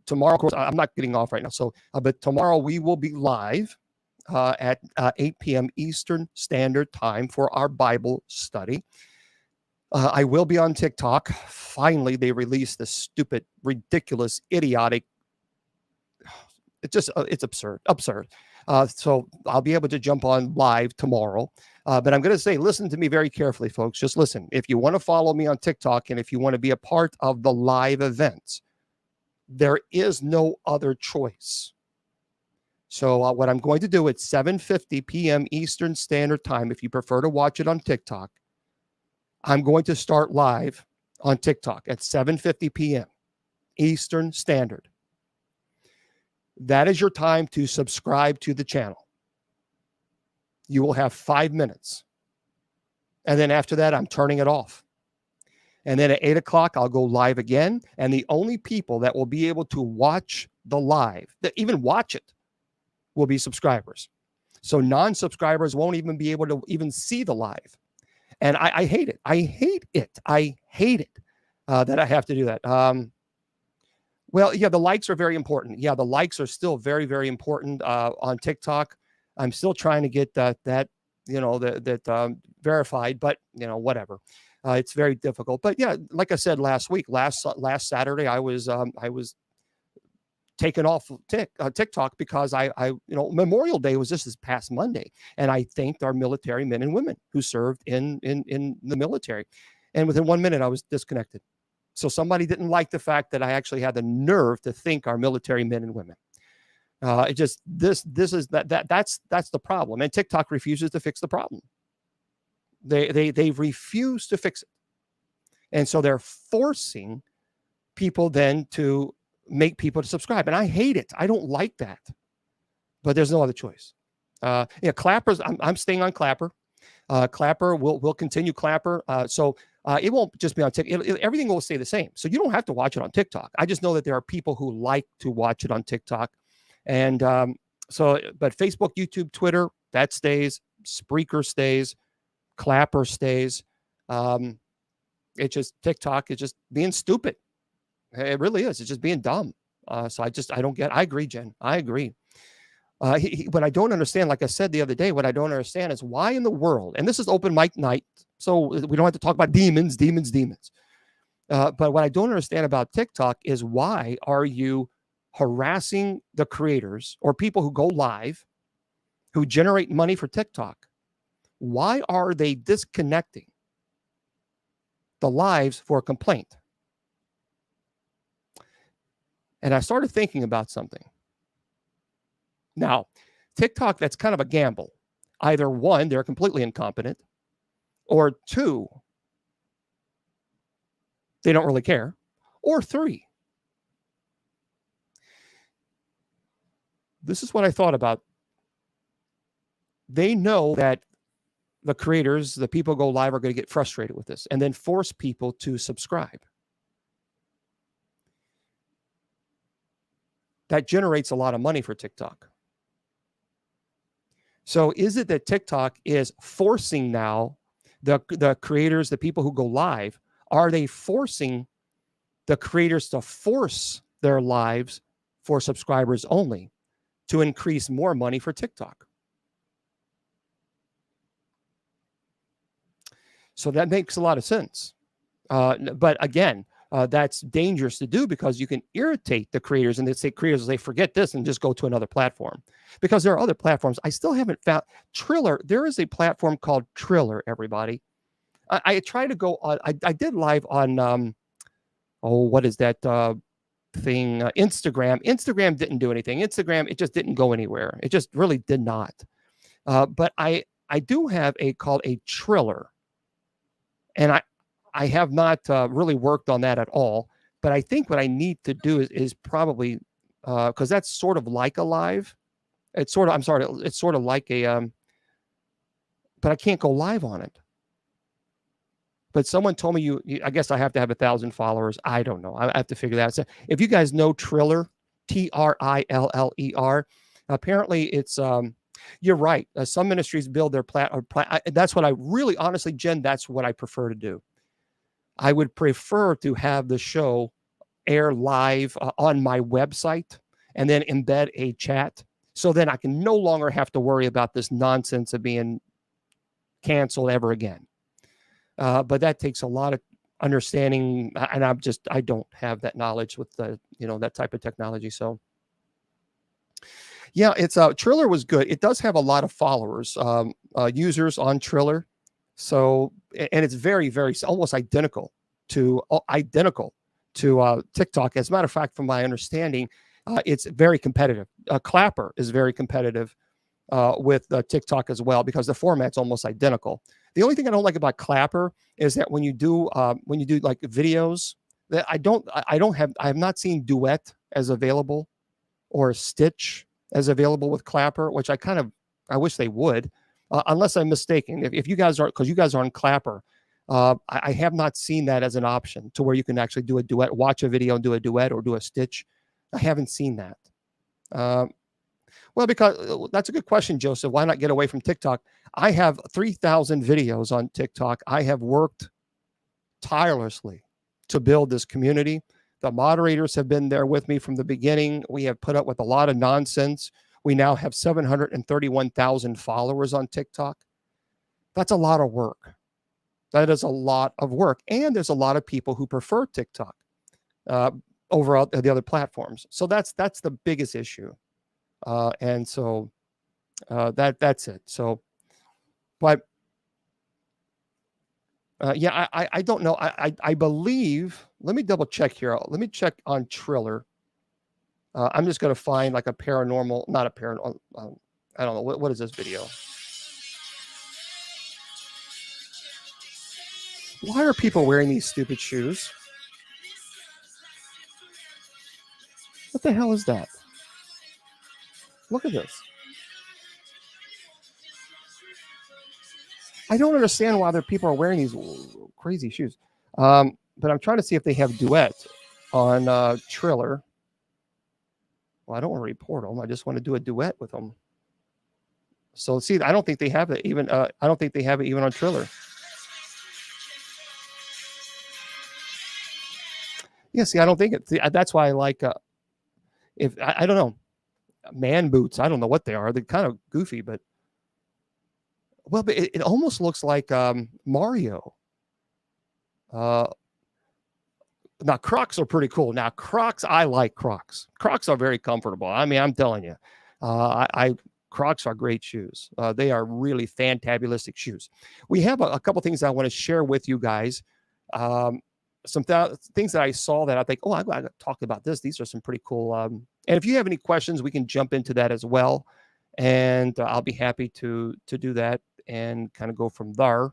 A: Tomorrow, of course, I'm not getting off right now. So, but tomorrow we will be live at 8 p.m. Eastern Standard Time for our Bible study. I will be on TikTok. Finally, they released this stupid, ridiculous, idiotic. It's absurd. So I'll be able to jump on live tomorrow. But I'm going to say, listen to me very carefully, folks. Just listen. If you want to follow me on TikTok and if you want to be a part of the live events, there is no other choice. So what I'm going to do at 7:50 p.m. Eastern Standard Time, if you prefer to watch it on TikTok, I'm going to start live on TikTok at 7:50 p.m. Eastern Standard. That is your time to subscribe to the channel. You will have 5 minutes. And then after that, I'm turning it off. And then at 8 o'clock, I'll go live again. And the only people that will be able to watch the live, that even watch it, will be subscribers. So non-subscribers won't even be able to even see the live. And I hate it. I hate it that I have to do that. Well, yeah, the likes are very important. Yeah, the likes are still very, very important on TikTok. I'm still trying to get that verified, but whatever. It's very difficult. But yeah, like I said last week, last Saturday, I was taken off TikTok because Memorial Day was just this past Monday, and I thanked our military men and women who served in the military, and within 1 minute I was disconnected. So somebody didn't like the fact that I actually had the nerve to thank our military men and women. It just that's the problem, and TikTok refuses to fix the problem. They refuse to fix it, and so they're forcing people then to make people to subscribe. And I hate it. I don't like that. But there's no other choice. Clapper's, I'm staying on Clapper. Clapper will continue Clapper. So it won't just be on TikTok. Everything will stay the same. So you don't have to watch it on TikTok. I just know that there are people who like to watch it on TikTok. And but Facebook, YouTube, Twitter, that stays. Spreaker stays. Clapper stays. It's just TikTok is just being stupid. It really is. It's just being dumb. So I don't get. I agree, Jen. I agree. What I don't understand, like I said the other day, what I don't understand is why in the world, and this is open mic night, so we don't have to talk about demons. But what I don't understand about TikTok is why are you harassing the creators or people who go live, who generate money for TikTok? Why are they disconnecting the lives for a complaint? And I started thinking about something. Now, TikTok, that's kind of a gamble. Either one, they're completely incompetent, or two, they don't really care, or three. This is what I thought about. They know that the creators, the people who go live, are going to get frustrated with this and then force people to subscribe. That generates a lot of money for TikTok. So is it that TikTok is forcing now the creators, the people who go live, are they forcing the creators to force their lives for subscribers only to increase more money for TikTok? So that makes a lot of sense. But again, that's dangerous to do because you can irritate the creators, and creators they forget this and just go to another platform, because there are other platforms. I still haven't found Triller. There is a platform called Triller, everybody. I try to go on. I did live on what is that thing? Instagram. Instagram didn't do anything. Instagram, it just didn't go anywhere. It just really did not. But I do have called a Triller, and I have not really worked on that at all. But I think what I need to do is probably because that's sort of like a live. It's sort of it's sort of like a but I can't go live on it. But someone told me I guess I have to have 1,000 followers. I don't know. I have to figure that out. So if you guys know Triller, Triller, apparently it's you're right. Some ministries build their that's what I really, honestly, Jen, that's what I prefer to do. I would prefer to have the show air live on my website and then embed a chat. So then I can no longer have to worry about this nonsense of being canceled ever again. But that takes a lot of understanding, and I don't have that knowledge with that type of technology. So yeah, it's Triller was good. It does have a lot of followers, users on Triller. So, and it's very, very almost identical to TikTok. As a matter of fact, from my understanding, it's very competitive. Clapper is very competitive with TikTok as well, because the format's almost identical. The only thing I don't like about Clapper is that when you do like videos, that I have not seen Duet as available or Stitch as available with Clapper, which I wish they would, unless I'm mistaken. If you guys are, because you guys are on Clapper, I have not seen that as an option to where you can actually do a duet, watch a video and do a duet or do a Stitch. I haven't seen that. Well, because that's a good question, Joseph. Why not get away from TikTok? I have 3,000 videos on TikTok. I have worked tirelessly to build this community. The moderators have been there with me from the beginning. We have put up with a lot of nonsense. We now have 731,000 followers on TikTok. That's a lot of work. That is a lot of work. And there's a lot of people who prefer TikTok over the other platforms. So that's the biggest issue. And so that's it. So, but yeah, I don't know. I believe, let me double check here. Let me check on Triller. I'm just going to find like not a paranormal. I don't know. What is this video? Why are people wearing these stupid shoes? What the hell is that? Look at this. I don't understand why people are wearing these crazy shoes. But I'm trying to see if they have Duet on Triller. Well, I don't want to report them. I just want to do a duet with them. So see, I don't think they have it even. I don't think they have it even on Triller. Yeah, see, I don't think it. See, that's why I like. If I don't know. Man boots. I don't know what they are. They're kind of goofy, but but it almost looks like Mario. Now Crocs are pretty cool. Now Crocs, I like Crocs. Crocs are very comfortable. I mean, I'm telling you, Crocs are great shoes. They are really fantabulistic shoes. We have a couple things I want to share with you guys. Some things that I saw that I think, I got to talk about this. These are some pretty cool. And if you have any questions, we can jump into that as well. And I'll be happy to do that and kind of go from there.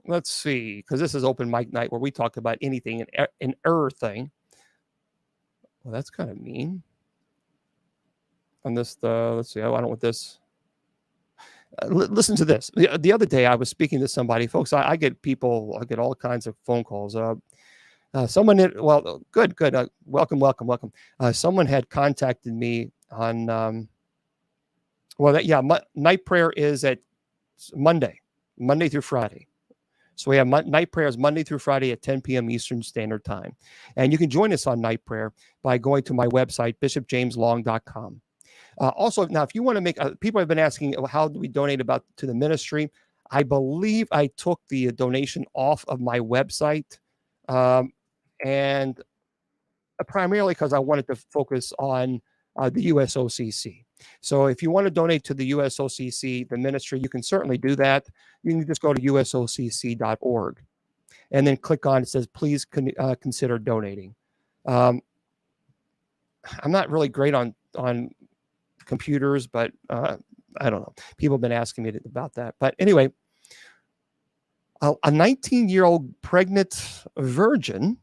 A: Let's see, because this is open mic night where we talk about anything and everything. Well, that's kind of mean. On this, let's see, I don't want this. Listen to this. The other day I was speaking to somebody, folks. I get all kinds of phone calls. Someone good. Welcome. Someone had contacted me on, night prayer is at Monday through Friday. So we have night prayers Monday through Friday at 10 p.m. Eastern Standard Time. And you can join us on night prayer by going to my website, bishopjameslong.com. Also, now, if you want to make, people have been asking, how do we donate to the ministry? I believe I took the donation off of my website, and primarily because I wanted to focus on the USOCC. So if you want to donate to the USOCC, the ministry, you can certainly do that. You can just go to usocc.org and then click on it says, please consider donating. I'm not really great on computers, but I don't know. People have been asking me about that. But anyway, a 19-year-old pregnant virgin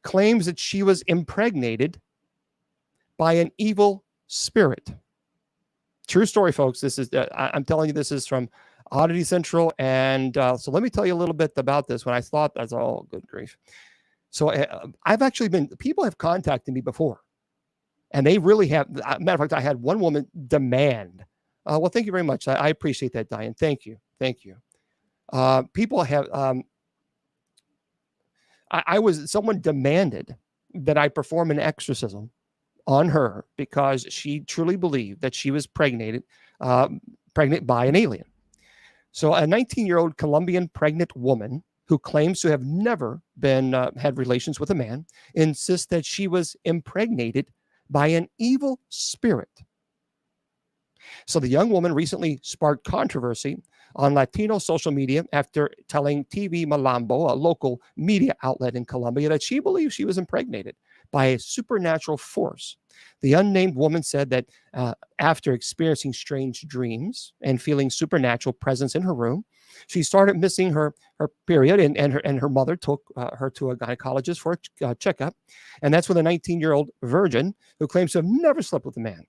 A: claims that she was impregnated by an evil spirit. True story, folks. This is I'm telling you, this is from Oddity Central. And so let me tell you a little bit about this. When I thought, that's all, good grief. So I've actually people have contacted me before, and they really have. Matter of fact, I had one woman demand. Well, thank you very much. I appreciate that, Diane. Thank you. Thank you. People have, someone demanded that I perform an exorcism on her because she truly believed that she was pregnant by an alien. So a 19-year-old Colombian pregnant woman who claims to have never been had relations with a man insists that she was impregnated by an evil spirit. So the young woman recently sparked controversy on Latino social media after telling TV Malambo, a local media outlet in Colombia, that she believes she was impregnated by a supernatural force. The unnamed woman said that after experiencing strange dreams and feeling supernatural presence in her room, she started missing her period, and her mother took her to a gynecologist for a checkup. And that's when the 19-year-old virgin, who claims to have never slept with a man,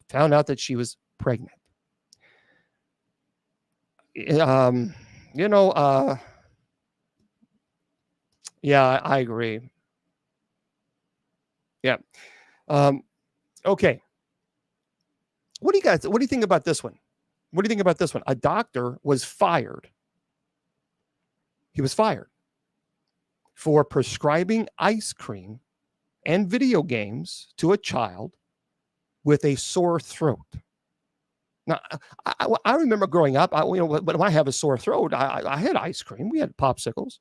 A: found out that she was pregnant. Yeah, I agree. Yeah. Okay. What do you think about this one? What do you think about this one? A doctor was fired. He was fired for prescribing ice cream and video games to a child with a sore throat. Now, I remember growing up, when I have a sore throat, I had ice cream. We had popsicles.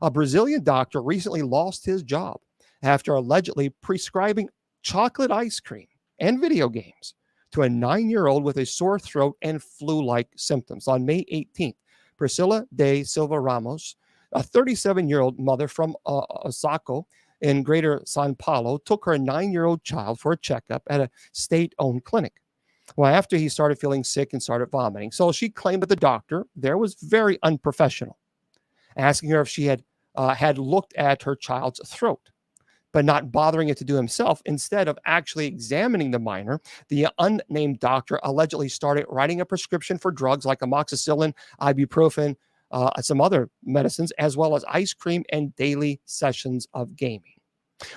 A: A Brazilian doctor recently lost his job after allegedly prescribing chocolate ice cream and video games to a 9-year-old with a sore throat and flu-like symptoms. On May 18th, Priscila de Silva Ramos, a 37-year-old mother from Osaka in Greater Sao Paulo, took her 9-year-old child for a checkup at a state-owned clinic. Well, after he started feeling sick and started vomiting. So she claimed that the doctor there was very unprofessional, asking her if she had looked at her child's throat, but not bothering it to do himself. Instead of actually examining the minor, the unnamed doctor allegedly started writing a prescription for drugs like amoxicillin, ibuprofen, some other medicines, as well as ice cream and daily sessions of gaming.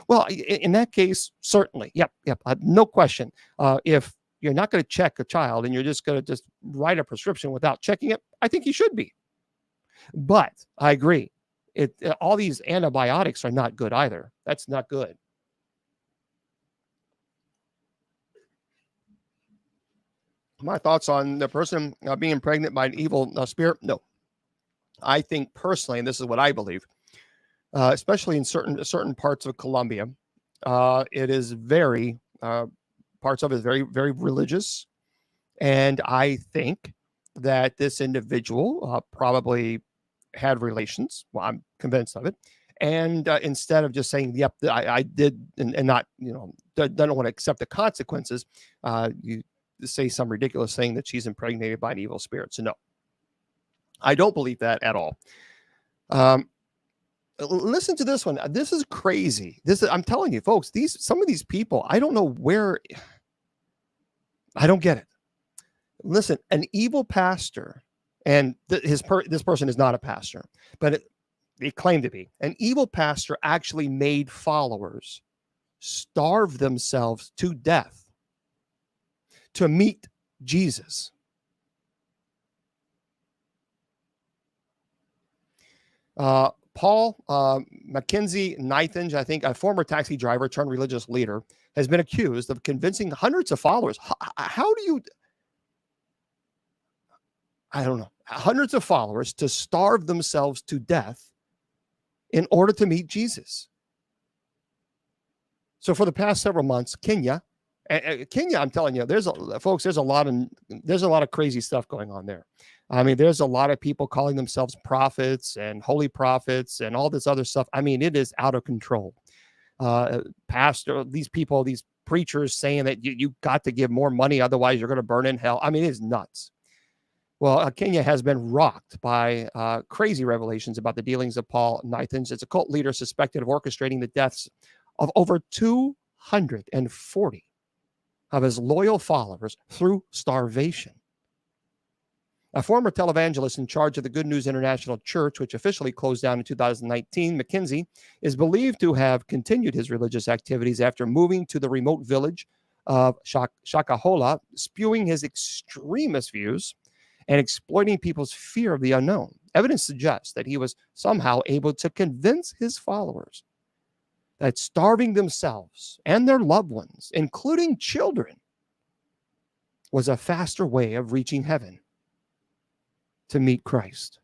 A: Well, in that case, certainly. Yep. No question. If you're not going to check a child and you're just going to just write a prescription without checking it, I think you should be. But I agree. All these antibiotics are not good either. That's not good. My thoughts on the person being pregnant by an evil spirit? No. I think personally, and this is what I believe, especially in certain parts of Colombia, it is very parts of it is very, very religious, and I think that this individual probably had relations. Well, I'm convinced of it. And instead of just saying, "Yep, I did," and not, don't want to accept the consequences, you say some ridiculous thing that she's impregnated by an evil spirit. So no, I don't believe that at all. Listen to this one. This is crazy. I'm telling you, folks, some of these people, I don't know where. I don't get it. Listen, an evil pastor, and this person is not a pastor, but they claim to be. An evil pastor actually made followers starve themselves to death to meet Jesus. Paul Mackenzie Nathan, I think a former taxi driver turned religious leader, has been accused of convincing hundreds of followers. How do you I don't know, hundreds of followers to starve themselves to death in order to meet Jesus. So for the past several months, Kenya, I'm telling you, there's a lot of crazy stuff going on there. I mean, there's a lot of people calling themselves prophets and holy prophets and all this other stuff. I mean, it is out of control. Pastor, these people, these preachers saying that you got to give more money, otherwise you're going to burn in hell. I mean, it is nuts. Well, Kenya has been rocked by crazy revelations about the dealings of Paul Nathans. It's a cult leader suspected of orchestrating the deaths of over 240 of his loyal followers through starvation. A former televangelist in charge of the Good News International Church, which officially closed down in 2019, McKinsey, is believed to have continued his religious activities after moving to the remote village of Shakahola, spewing his extremist views and exploiting people's fear of the unknown. Evidence suggests that he was somehow able to convince his followers that starving themselves and their loved ones, including children, was a faster way of reaching heaven to meet Christ.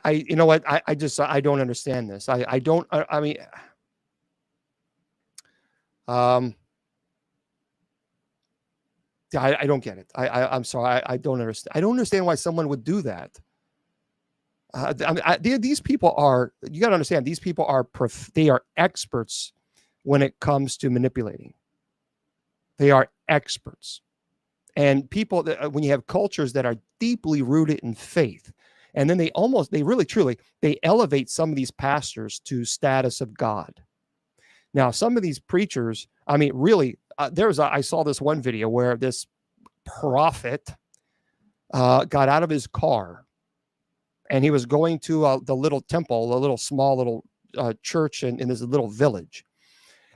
A: You know what? I don't understand this. I don't get it. I'm sorry. I don't understand. I don't understand why someone would do that. These people are, you got to understand, these people are, they are experts when it comes to manipulating. They are experts. And people that, when you have cultures that are deeply rooted in faith, and then they really truly, they elevate some of these pastors to status of God. Now, some of these preachers, I mean, really, I saw this one video where this prophet got out of his car and he was going to the little temple, a little small church in this little village.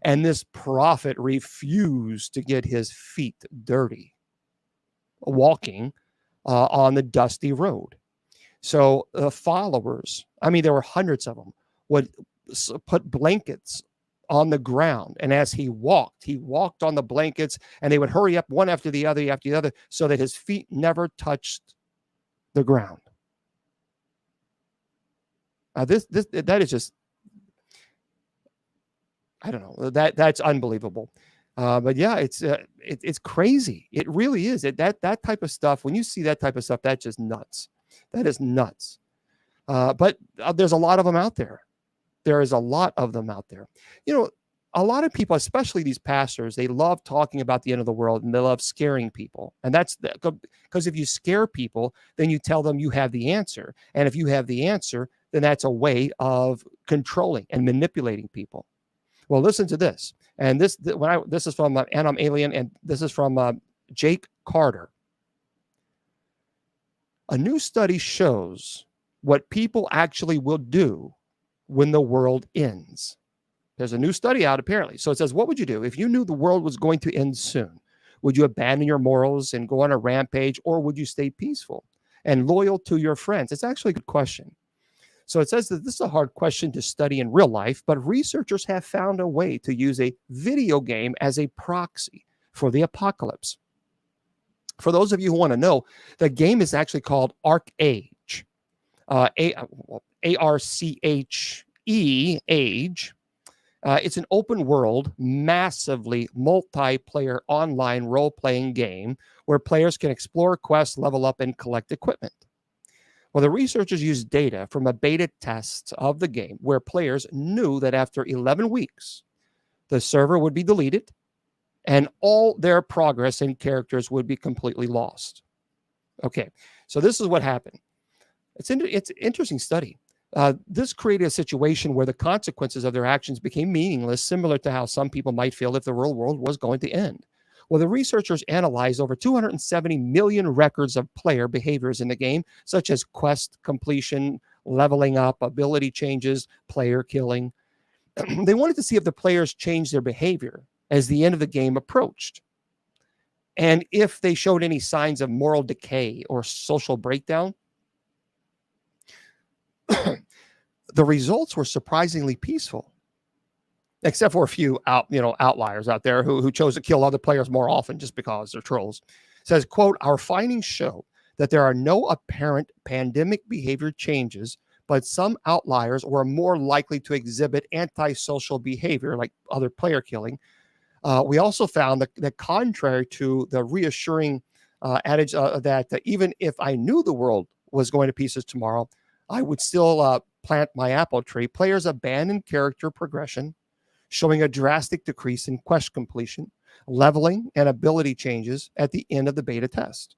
A: And this prophet refused to get his feet dirty walking on the dusty road. So the followers, I mean, there were hundreds of them, would put blankets on the ground. And as he walked on the blankets, and they would hurry up one after the other, so that his feet never touched the ground. That is just, I don't know, that's unbelievable. But yeah, it's crazy. It really is. That type of stuff, when you see that type of stuff, that's just nuts. That is nuts. But there's a lot of them out there. There is a lot of them out there. You know, a lot of people, especially these pastors, they love talking about the end of the world, and they love scaring people. And that's because if you scare people, then you tell them you have the answer. And if you have the answer, then that's a way of controlling and manipulating people. Well, listen to this. And this is from And I'm Alien, and this is from Jake Carter. A new study shows what people actually will do when the world ends. There's a new study out, apparently. So it says, what would you do if you knew the world was going to end soon? Would you abandon your morals and go on a rampage, or would you stay peaceful and loyal to your friends? It's actually a good question. So it says that this is a hard question to study in real life, but researchers have found a way to use a video game as a proxy for the apocalypse. For those of you who want to know, the game is actually called ArcheAge. A-R-C-H-E, Age. It's an open world, massively multiplayer online role-playing game where players can explore quests, level up, and collect equipment. Well, the researchers used data from a beta test of the game where players knew that after 11 weeks, the server would be deleted and all their progress and characters would be completely lost. Okay, so this is what happened. It's an interesting study. This created a situation where the consequences of their actions became meaningless, similar to how some people might feel if the real world was going to end. Well, the researchers analyzed over 270 million records of player behaviors in the game, such as quest completion, leveling up, ability changes, player killing. They wanted to see if the players changed their behavior as the end of the game approached, and if they showed any signs of moral decay or social breakdown. The results were surprisingly peaceful. except for a few outliers out there who chose to kill other players more often just because they're trolls. It says, quote, our findings show that there are no apparent pandemic behavior changes, but some outliers were more likely to exhibit antisocial behavior like other player killing. We also found that contrary to the reassuring adage that even if I knew the world was going to pieces tomorrow, I would still plant my apple tree, players abandon character progression, showing a drastic decrease in quest completion, leveling, and ability changes at the end of the beta test.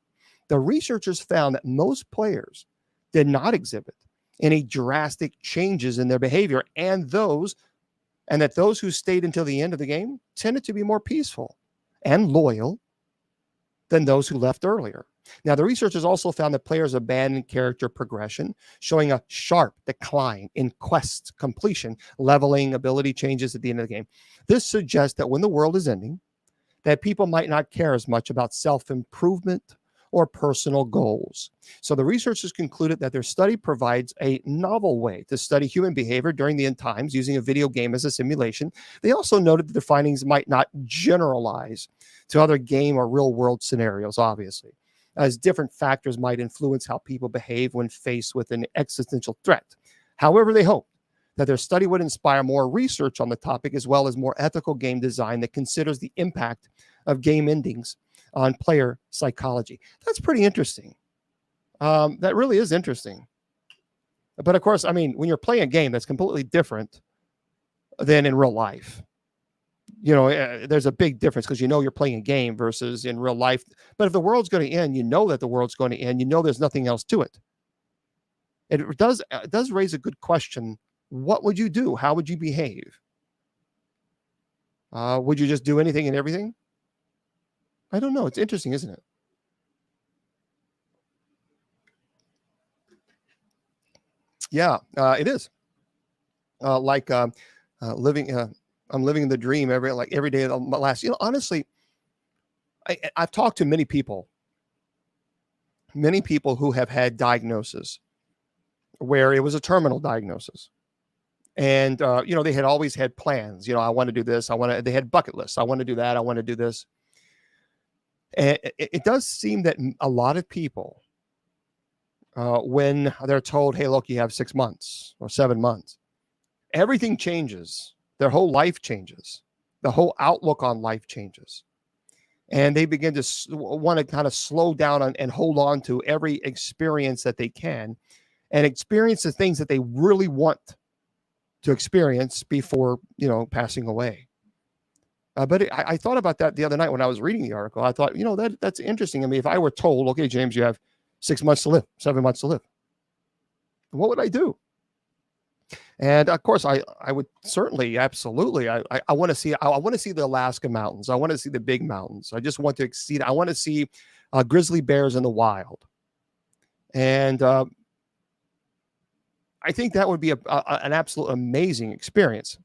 A: The researchers found that most players did not exhibit any drastic changes in their behavior, and that those who stayed until the end of the game tended to be more peaceful and loyal than those who left earlier. Now, the researchers also found that players abandoned character progression, showing a sharp decline in quest completion, leveling, ability changes at the end of the game. This suggests that when the world is ending, that people might not care as much about self-improvement or personal goals. So the researchers concluded that their study provides a novel way to study human behavior during the end times using a video game as a simulation. They also noted that the findings might not generalize to other game or real-world scenarios, obviously, as different factors might influence how people behave when faced with an existential threat. However, they hope that their study would inspire more research on the topic, as well as more ethical game design that considers the impact of game endings on player psychology. That's pretty interesting. That really is interesting. But of course, I mean, when you're playing a game that's completely different than in real life, there's a big difference because you're playing a game versus in real life. But if the world's going to end, that the world's going to end. There's nothing else to it. It does raise a good question. What would you do? How would you behave? Would you just do anything and everything? I don't know. It's interesting, isn't it? Yeah, it is. Living. I'm living the dream every day of the last. Honestly, I've talked to many people who have had diagnosis where it was a terminal diagnosis. And, they had always had plans. I want to do this. They had bucket lists. I want to do that. I want to do this. And it does seem that a lot of people, when they're told, hey, look, you have 6 months or 7 months, everything changes. Their whole life changes. The whole outlook on life changes. And they begin to want to kind of slow down and hold on to every experience that they can and experience the things that they really want to experience before, passing away. But I thought about that the other night when I was reading the article. I thought, that's interesting. I mean, if I were told, okay, James, you have 6 months to live, 7 months to live, what would I do? And of course, I would certainly, absolutely. I want to see. I want to see the Alaska mountains. I want to see the big mountains. I just want to exceed. I want to see grizzly bears in the wild. And I think that would be an absolute amazing experience.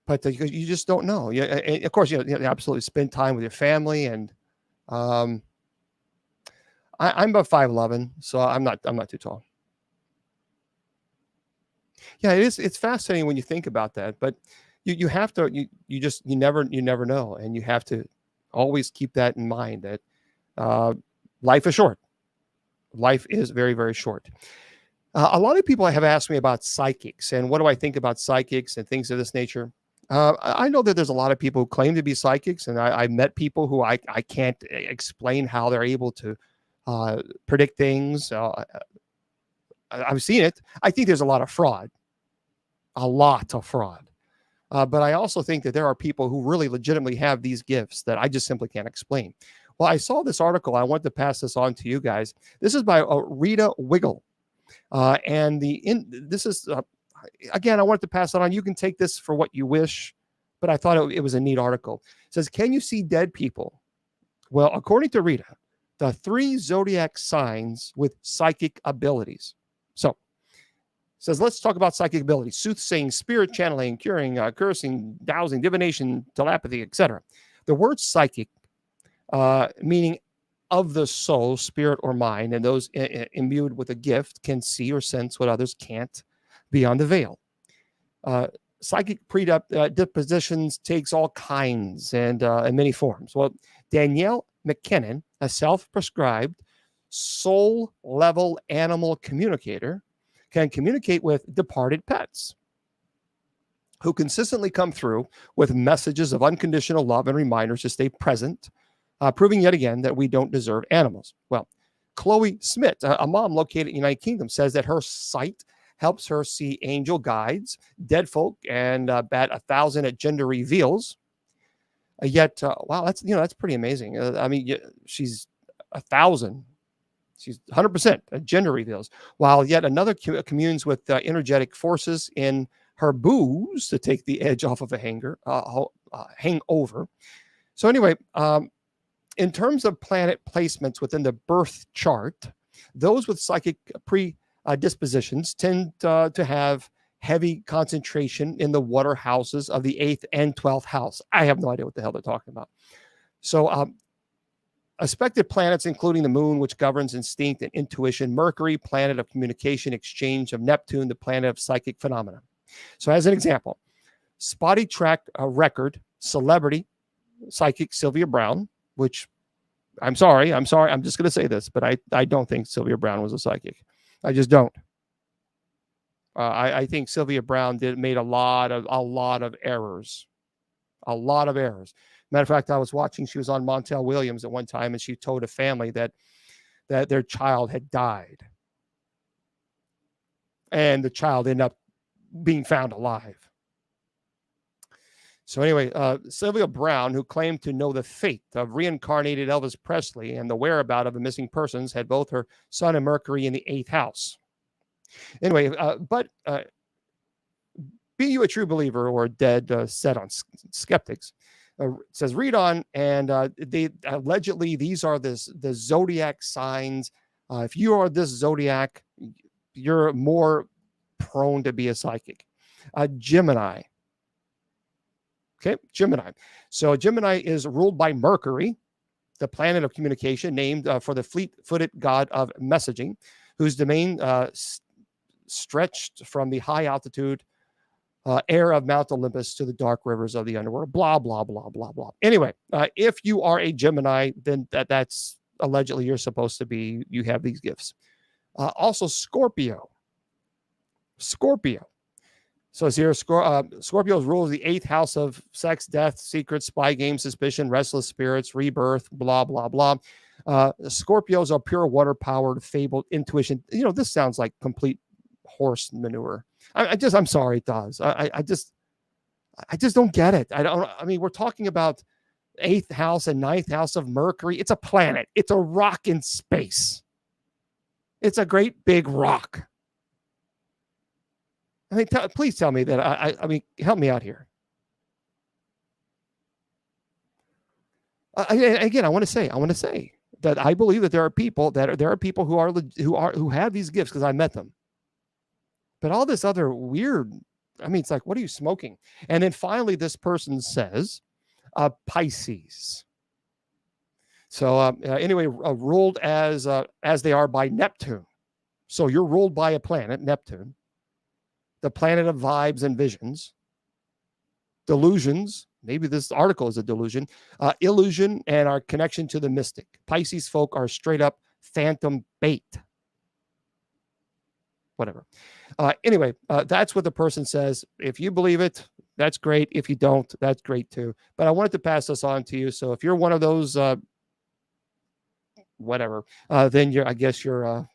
A: But you just don't know. Of course, you absolutely spend time with your family, and I'm about 5'11", so I'm not too tall. Yeah, it is. It's fascinating when you think about that, but you have to. You never know, and you have to always keep that in mind that life is short. Life is very, very short. A lot of people have asked me about psychics and what do I think about psychics and things of this nature. I know that there's a lot of people who claim to be psychics, and I've met people who I can't explain how they're able to predict things. I've seen it. I think there's a lot of fraud. But I also think that there are people who really legitimately have these gifts that I just simply can't explain. Well, I saw this article. I want to pass this on to you guys. This is by Rita Wiggle. This is, again, I wanted to pass it on. You can take this for what you wish, but I thought it was a neat article. It says, can you see dead people? Well, according to Rita, the 3 zodiac signs with psychic abilities. So, says, let's talk about psychic abilities: soothsaying, spirit channeling, curing, cursing, dowsing, divination, telepathy, etc. The word psychic, meaning of the soul, spirit, or mind, and those imbued with a gift can see or sense what others can't beyond the veil. psychic predispositions takes all kinds and many forms. Well, Danielle McKinnon, a self-prescribed soul-level animal communicator, can communicate with departed pets who consistently come through with messages of unconditional love and reminders to stay present, proving yet again that we don't deserve animals. Well, Chloe Smith, a mom located in the United Kingdom, says that her sight helps her see angel guides, dead folk, and bat 1,000 at gender reveals. Yet, wow, that's pretty amazing. I mean, she's 1,000. She's 100% at gender reveals, while yet another communes with energetic forces in her booze to take the edge off of a hangover. So anyway, in terms of planet placements within the birth chart, those with psychic predispositions tend to have heavy concentration in the water houses of the 8th and 12th house. I have no idea what the hell they're talking about. So aspected planets, including the moon, which governs instinct and intuition, Mercury, planet of communication, exchange of Neptune, the planet of psychic phenomena. So as an example, spotty track record celebrity psychic Sylvia Browne, which I'm sorry, I'm just going to say this, but I don't think Sylvia Browne was a psychic. I just don't. I think Sylvia Browne made a lot of errors. A lot of errors. Matter of fact, I was watching, she was on Montel Williams at one time, and she told a family that their child had died. And the child ended up being found alive. So anyway, Sylvia Browne, who claimed to know the fate of reincarnated Elvis Presley and the whereabouts of the missing persons, had both her Sun and Mercury in the 8th house. Anyway, but be you a true believer or dead set on skeptics, says read on, and they allegedly these are the zodiac signs. If you are this zodiac, you're more prone to be a psychic. Gemini. Okay, Gemini. So Gemini is ruled by Mercury, the planet of communication, named for the fleet-footed god of messaging, whose domain stretched from the high altitude air of Mount Olympus to the dark rivers of the underworld. Blah, blah, blah, blah, blah. Anyway, if you are a Gemini, then that's allegedly you're supposed to be, you have these gifts. Also, Scorpio. So it's here, Scorpio's rules the 8th house of sex, death, secrets, spy games, suspicion, restless spirits, rebirth, blah, blah, blah. Scorpios are pure water-powered, fabled intuition. You know, this sounds like complete horse manure. I'm sorry, it does. I just don't get it. I mean, we're talking about 8th house and 9th house of Mercury. It's a planet. It's a rock in space. It's a great big rock. I mean, please tell me that. I mean, help me out here. Again, I want to say that I believe that there are people who have these gifts because I met them. But all this other weird, I mean, it's like, what are you smoking? And then finally, this person says, Pisces. So anyway, ruled as they are by Neptune. So you're ruled by a planet, Neptune, the planet of vibes and visions, delusions. Maybe this article is a delusion, illusion, and our connection to the mystic. Pisces folk are straight up phantom bait. Whatever. Anyway, that's what the person says. If you believe it, that's great. If you don't, that's great too. But I wanted to pass this on to you. So if you're one of those, whatever, then I guess you're a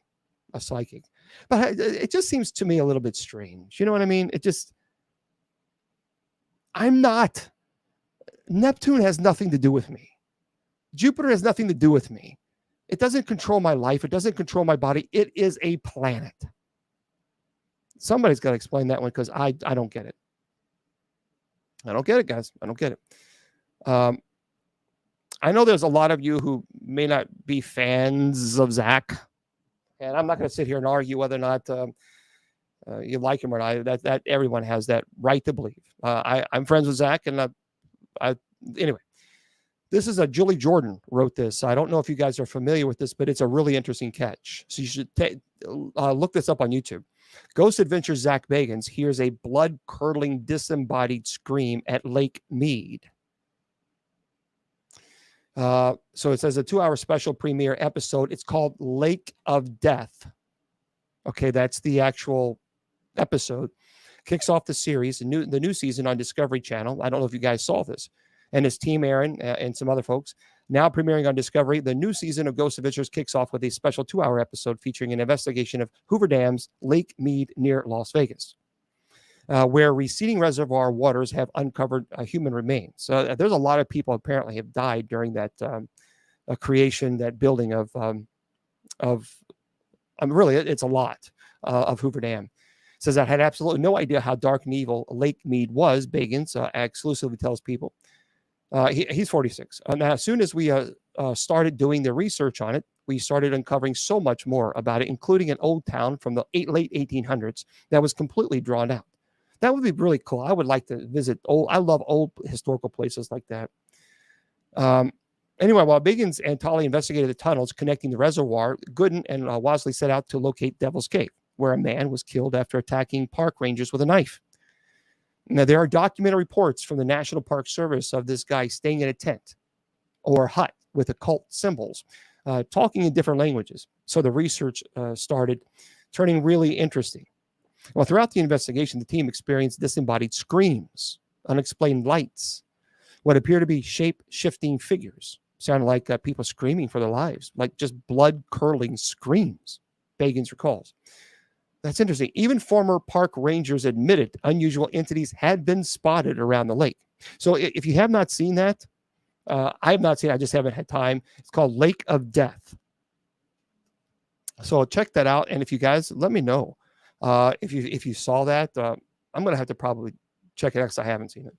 A: psychic. But it just seems to me a little bit strange. You know what I mean? I'm not. Neptune has nothing to do with me. Jupiter has nothing to do with me. It doesn't control my life. It doesn't control my body. It is a planet. Somebody's got to explain that one because I don't get it. I don't get it, guys. I don't get it. I know there's a lot of you who may not be fans of Zach, and I'm not going to sit here and argue whether or not you like him or not. That everyone has that right to believe. I'm friends with Zach, and anyway, this is Julie Jordan wrote this. I don't know if you guys are familiar with this, but it's a really interesting catch. So you should look this up on YouTube. Ghost Adventures Zach Bagans hears a blood-curdling disembodied scream at Lake Mead. So it says a 2-hour special premiere episode. It's called Lake of Death. Okay, that's the actual episode. Kicks off the series, the new season on Discovery Channel. I don't know if you guys saw this. And his team, Aaron, and some other folks. Now premiering on Discovery, the new season of Ghost Adventures kicks off with a special 2-hour episode featuring an investigation of Hoover Dam's Lake Mead near Las Vegas, where receding reservoir waters have uncovered human remains. So there's a lot of people apparently have died during that creation, that building of really, it's a lot of Hoover Dam. Says, I had absolutely no idea how dark and evil Lake Mead was, Bagans exclusively tells people. He's 46. Now, as soon as we started doing the research on it, we started uncovering so much more about it, including an old town from the late 1800s that was completely drawn out. That would be really cool. I would like to visit I love old historical places like that. Anyway, while Bagans and Tully investigated the tunnels connecting the reservoir, Gooden and Wasley set out to locate Devil's Cave, where a man was killed after attacking park rangers with a knife. Now, there are documented reports from the National Park Service of this guy staying in a tent or hut with occult symbols, talking in different languages. So the research started turning really interesting. Well, throughout the investigation, the team experienced disembodied screams, unexplained lights, what appear to be shape-shifting figures. Sounded like people screaming for their lives, like just blood-curdling screams, Bagans recalls. That's interesting. Even former park rangers admitted unusual entities had been spotted around the lake. So if you have not seen that, I have not seen it. I just haven't had time. It's called Lake of Death. So check that out. And if you guys, let me know if you saw that. I'm going to have to probably check it out because I haven't seen it.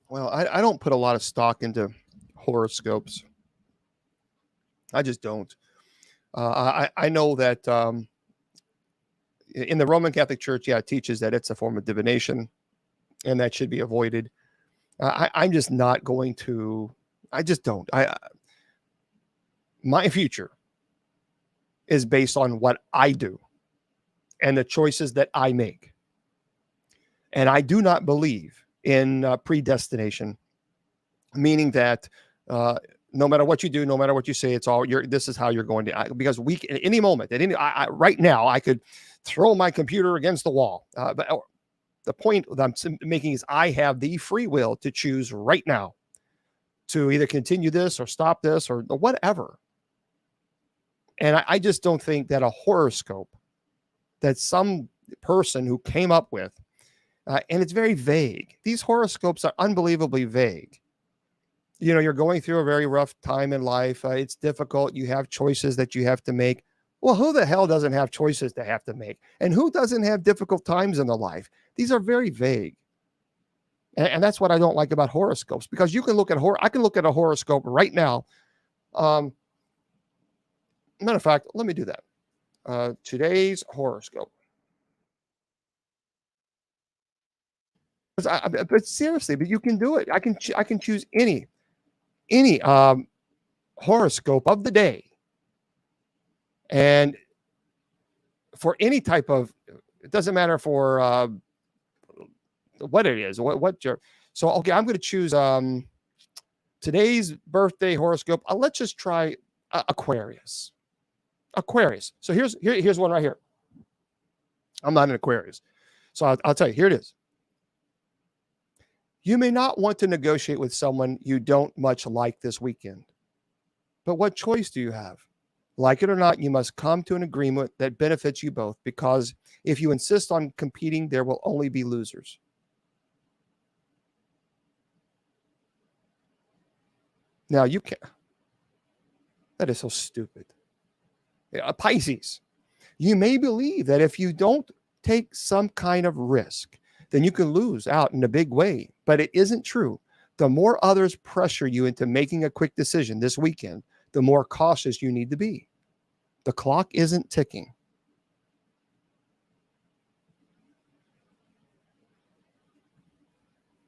A: Well, I don't put a lot of stock into horoscopes. I just don't. I know that in the Roman Catholic Church, it teaches that it's a form of divination, and that should be avoided. I'm just not going to. I just don't. My future is based on what I do and the choices that I make, and I do not believe in predestination, meaning that no matter what you do, no matter what you say, it's all this is how you're going to, because at any moment, right now, I could throw my computer against the wall. But the point that I'm making is I have the free will to choose right now to either continue this or stop this or whatever. And I just don't think that a horoscope that some person who came up with, and it's very vague. These horoscopes are unbelievably vague. You know, you're going through a very rough time in life. It's difficult. You have choices that you have to make. Well, who the hell doesn't have choices to have to make? And who doesn't have difficult times in their life? These are very vague. And that's what I don't like about horoscopes, because you can look at I can look at a horoscope right now. Matter of fact, let me do that. Today's horoscope. But seriously, but you can do it. I can choose any horoscope of the day, and for any type of, it doesn't matter for what it is, so okay, I'm going to choose today's birthday horoscope. Let's just try Aquarius. So here's one right here. I'm not an Aquarius, so I'll tell you, here it is. You may not want to negotiate with someone you don't much like this weekend. But what choice do you have? Like it or not, you must come to an agreement that benefits you both, because if you insist on competing, there will only be losers. Now, you can't. That is so stupid. Pisces, you may believe that if you don't take some kind of risk, then you can lose out in a big way. But it isn't true. The more others pressure you into making a quick decision this weekend, the more cautious you need to be. The clock isn't ticking.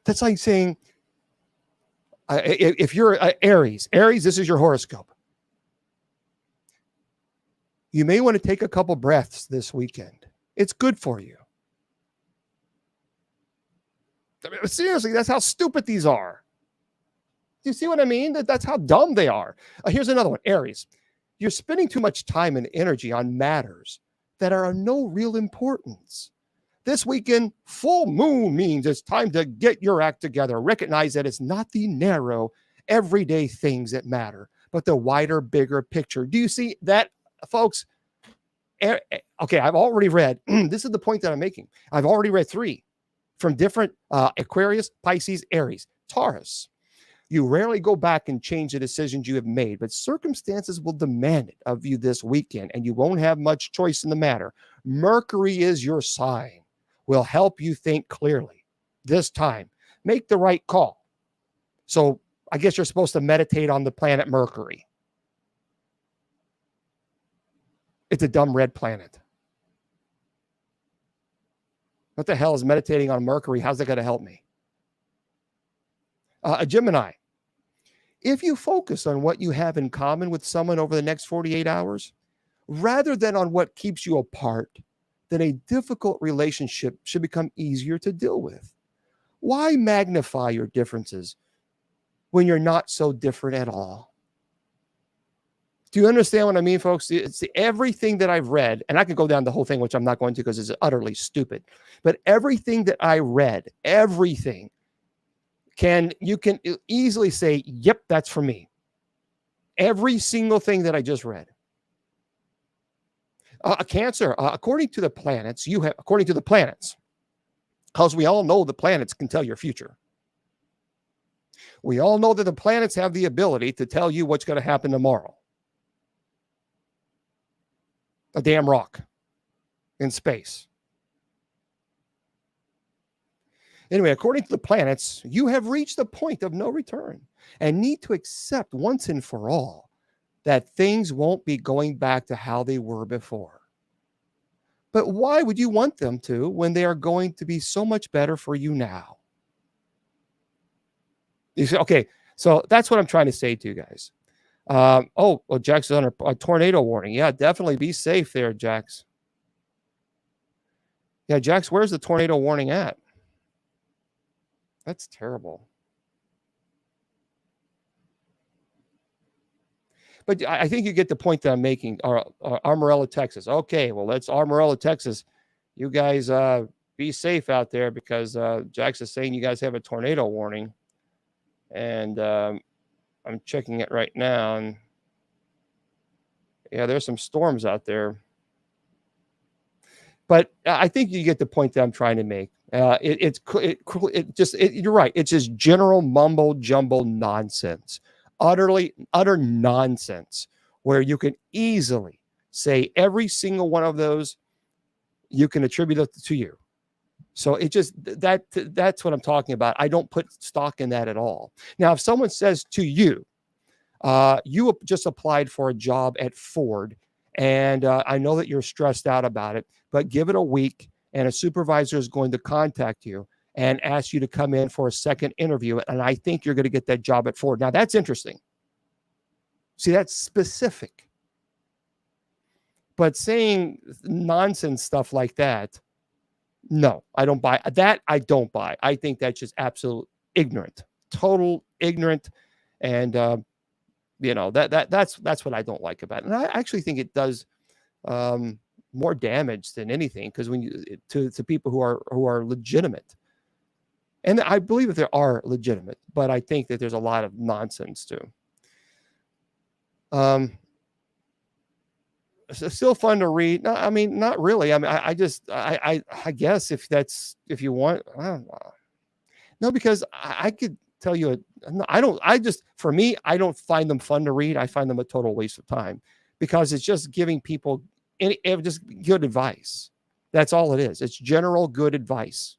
A: That's like saying, If you're Aries, this is your horoscope. You may want to take a couple breaths this weekend. It's good for you. I mean, seriously, that's how stupid these are. Do you see what I mean? That's how dumb they are. Here's another one, Aries. You're spending too much time and energy on matters that are of no real importance. This weekend, full moon means it's time to get your act together. Recognize that it's not the narrow, everyday things that matter, but the wider, bigger picture. Do you see that, folks? Okay, I've already read. This is the point that I'm making. I've already read 3 from different Aquarius, Pisces, Aries, Taurus. You rarely go back and change the decisions you have made, but circumstances will demand it of you this weekend, and you won't have much choice in the matter. Mercury is your sign. Will help you think clearly. This time, make the right call. So I guess you're supposed to meditate on the planet Mercury. It's a dumb red planet. What the hell is meditating on Mercury? How's that going to help me? A Gemini. If you focus on what you have in common with someone over the next 48 hours, rather than on what keeps you apart, then a difficult relationship should become easier to deal with. Why magnify your differences when you're not so different at all? Do you understand what I mean, folks? It's everything that I've read, and I can go down the whole thing, which I'm not going to because it's utterly stupid. But everything that I read, everything, you can easily say, yep, that's for me. Every single thing that I just read. Cancer, according to the planets, because we all know the planets can tell your future. We all know that the planets have the ability to tell you what's going to happen tomorrow. A damn rock in space. Anyway, according to the planets, you have reached the point of no return and need to accept once and for all that things won't be going back to how they were before. But why would you want them to when they are going to be so much better for you now? You say, okay, so that's what I'm trying to say to you guys. Jack's on a tornado warning. Yeah, definitely be safe there, Jax. Yeah, Jax, where's the tornado warning at? That's terrible. But I think you get the point that I'm making. Amarillo, Texas. Okay, well, let's Amarillo, Texas. You guys be safe out there because Jax is saying you guys have a tornado warning. And I'm checking it right now. And yeah, there's some storms out there. But I think you get the point that I'm trying to make. You're right. It's just general mumbo jumbo nonsense. Utter nonsense where you can easily say every single one of those you can attribute it to you. So that's what I'm talking about. I don't put stock in that at all. Now, if someone says to you, you just applied for a job at Ford, and I know that you're stressed out about it, but give it a week and a supervisor is going to contact you and ask you to come in for a second interview. And I think you're going to get that job at Ford. Now, that's interesting. See, that's specific. But saying nonsense stuff like that, no, I don't buy that. I don't buy. I think that's just absolute ignorant, total ignorant. And, that's what I don't like about it. And I actually think it does more damage than anything, because when you to people who are legitimate. And I believe that there are legitimate, but I think that there's a lot of nonsense too. It's still fun to read. No, I mean, not really. I mean, I guess if you want, I don't know. No, because I could tell you, for me, I don't find them fun to read. I find them a total waste of time because it's just giving people just good advice. That's all it is. It's general good advice.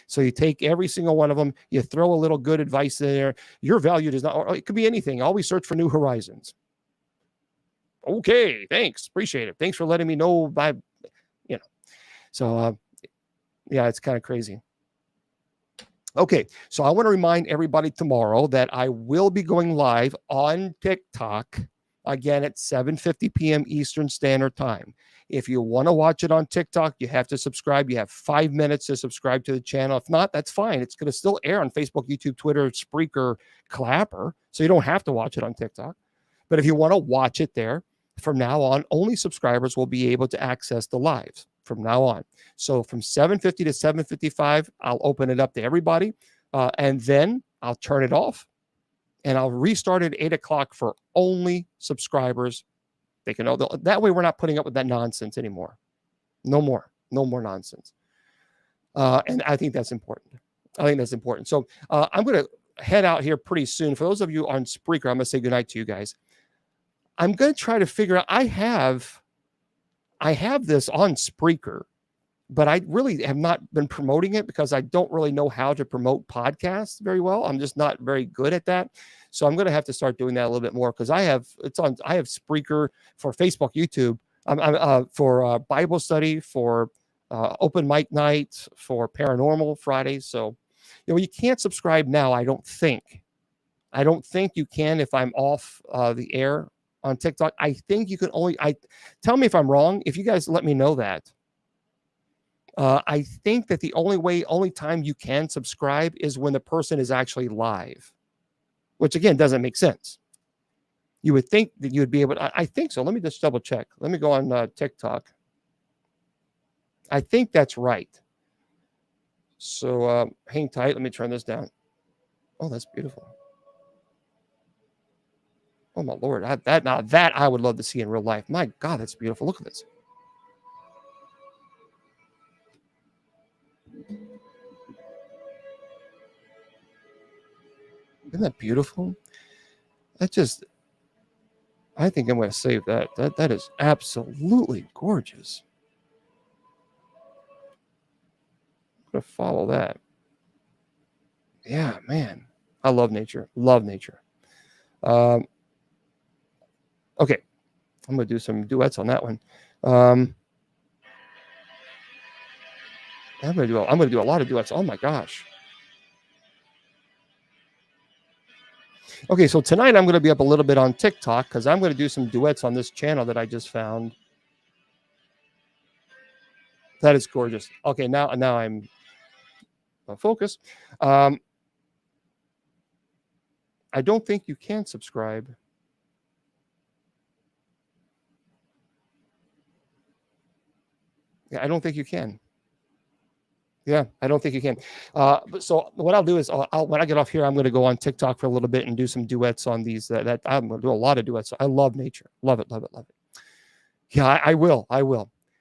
A: So you take every single one of them, you throw a little good advice in there. Your value does not, or it could be anything. Always search for new horizons. Okay, thanks. Appreciate it. Thanks for letting me know So, yeah, it's kind of crazy. Okay, so I want to remind everybody tomorrow that I will be going live on TikTok again at 7:50 p.m. Eastern Standard Time. If you want to watch it on TikTok, you have to subscribe. You have 5 minutes to subscribe to the channel. If not, that's fine. It's going to still air on Facebook, YouTube, Twitter, Spreaker, Clapper, so you don't have to watch it on TikTok. But if you want to watch it there, from now on, only subscribers will be able to access the lives from now on. So from 7:50 to 7:55, I'll open it up to everybody, and then I'll turn it off, and I'll restart at 8 o'clock for only subscribers. They can know that way we're not putting up with that nonsense anymore. No more nonsense. And I think that's important. So I'm going to head out here pretty soon. For those of you on Spreaker, I'm going to say goodnight to you guys. I'm going to try to figure out, I have this on Spreaker, but I really have not been promoting it because I don't really know how to promote podcasts very well. I'm just not very good at that. So I'm going to have to start doing that a little bit more because I have Spreaker for Facebook, YouTube, for Bible study, for open mic night, for paranormal Fridays. So, you can't subscribe now. I don't think you can if I'm off the air on TikTok. I think you can only, tell me if I'm wrong. If you guys let me know that. I think that the only time you can subscribe is when the person is actually live, which again doesn't make sense. You would think that you would be able to, I think so. Let me just double check. Let me go on TikTok. I think that's right. So hang tight. Let me turn this down. Oh, that's beautiful. Oh my Lord, that I would love to see in real life. My God, that's beautiful. Look at this. Isn't that beautiful? I think I'm going to save that. That is absolutely gorgeous. I'm going to follow that. Yeah, man. I love nature. Okay. I'm going to do some duets on that one. I'm going to do a lot of duets. Oh my gosh. Okay, so tonight I'm going to be up a little bit on TikTok because I'm going to do some duets on this channel that I just found. That is gorgeous. Okay, now I'm focused. I don't think you can subscribe. Yeah, I don't think you can. Yeah, I don't think you can. So what I'll do is when I get off here, I'm going to go on TikTok for a little bit and do some duets on these. That I'm going to do a lot of duets. I love nature. Love it. Yeah, I will.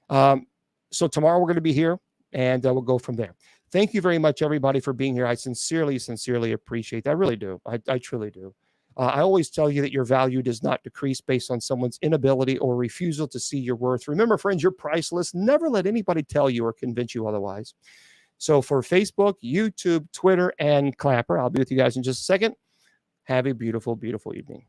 A: So tomorrow we're going to be here, and we'll go from there. Thank you very much, everybody, for being here. I sincerely appreciate that. I really do. I truly do. I always tell you that your value does not decrease based on someone's inability or refusal to see your worth. Remember, friends, you're priceless. Never let anybody tell you or convince you otherwise. So for Facebook, YouTube, Twitter, and Clapper, I'll be with you guys in just a second. Have a beautiful, beautiful evening.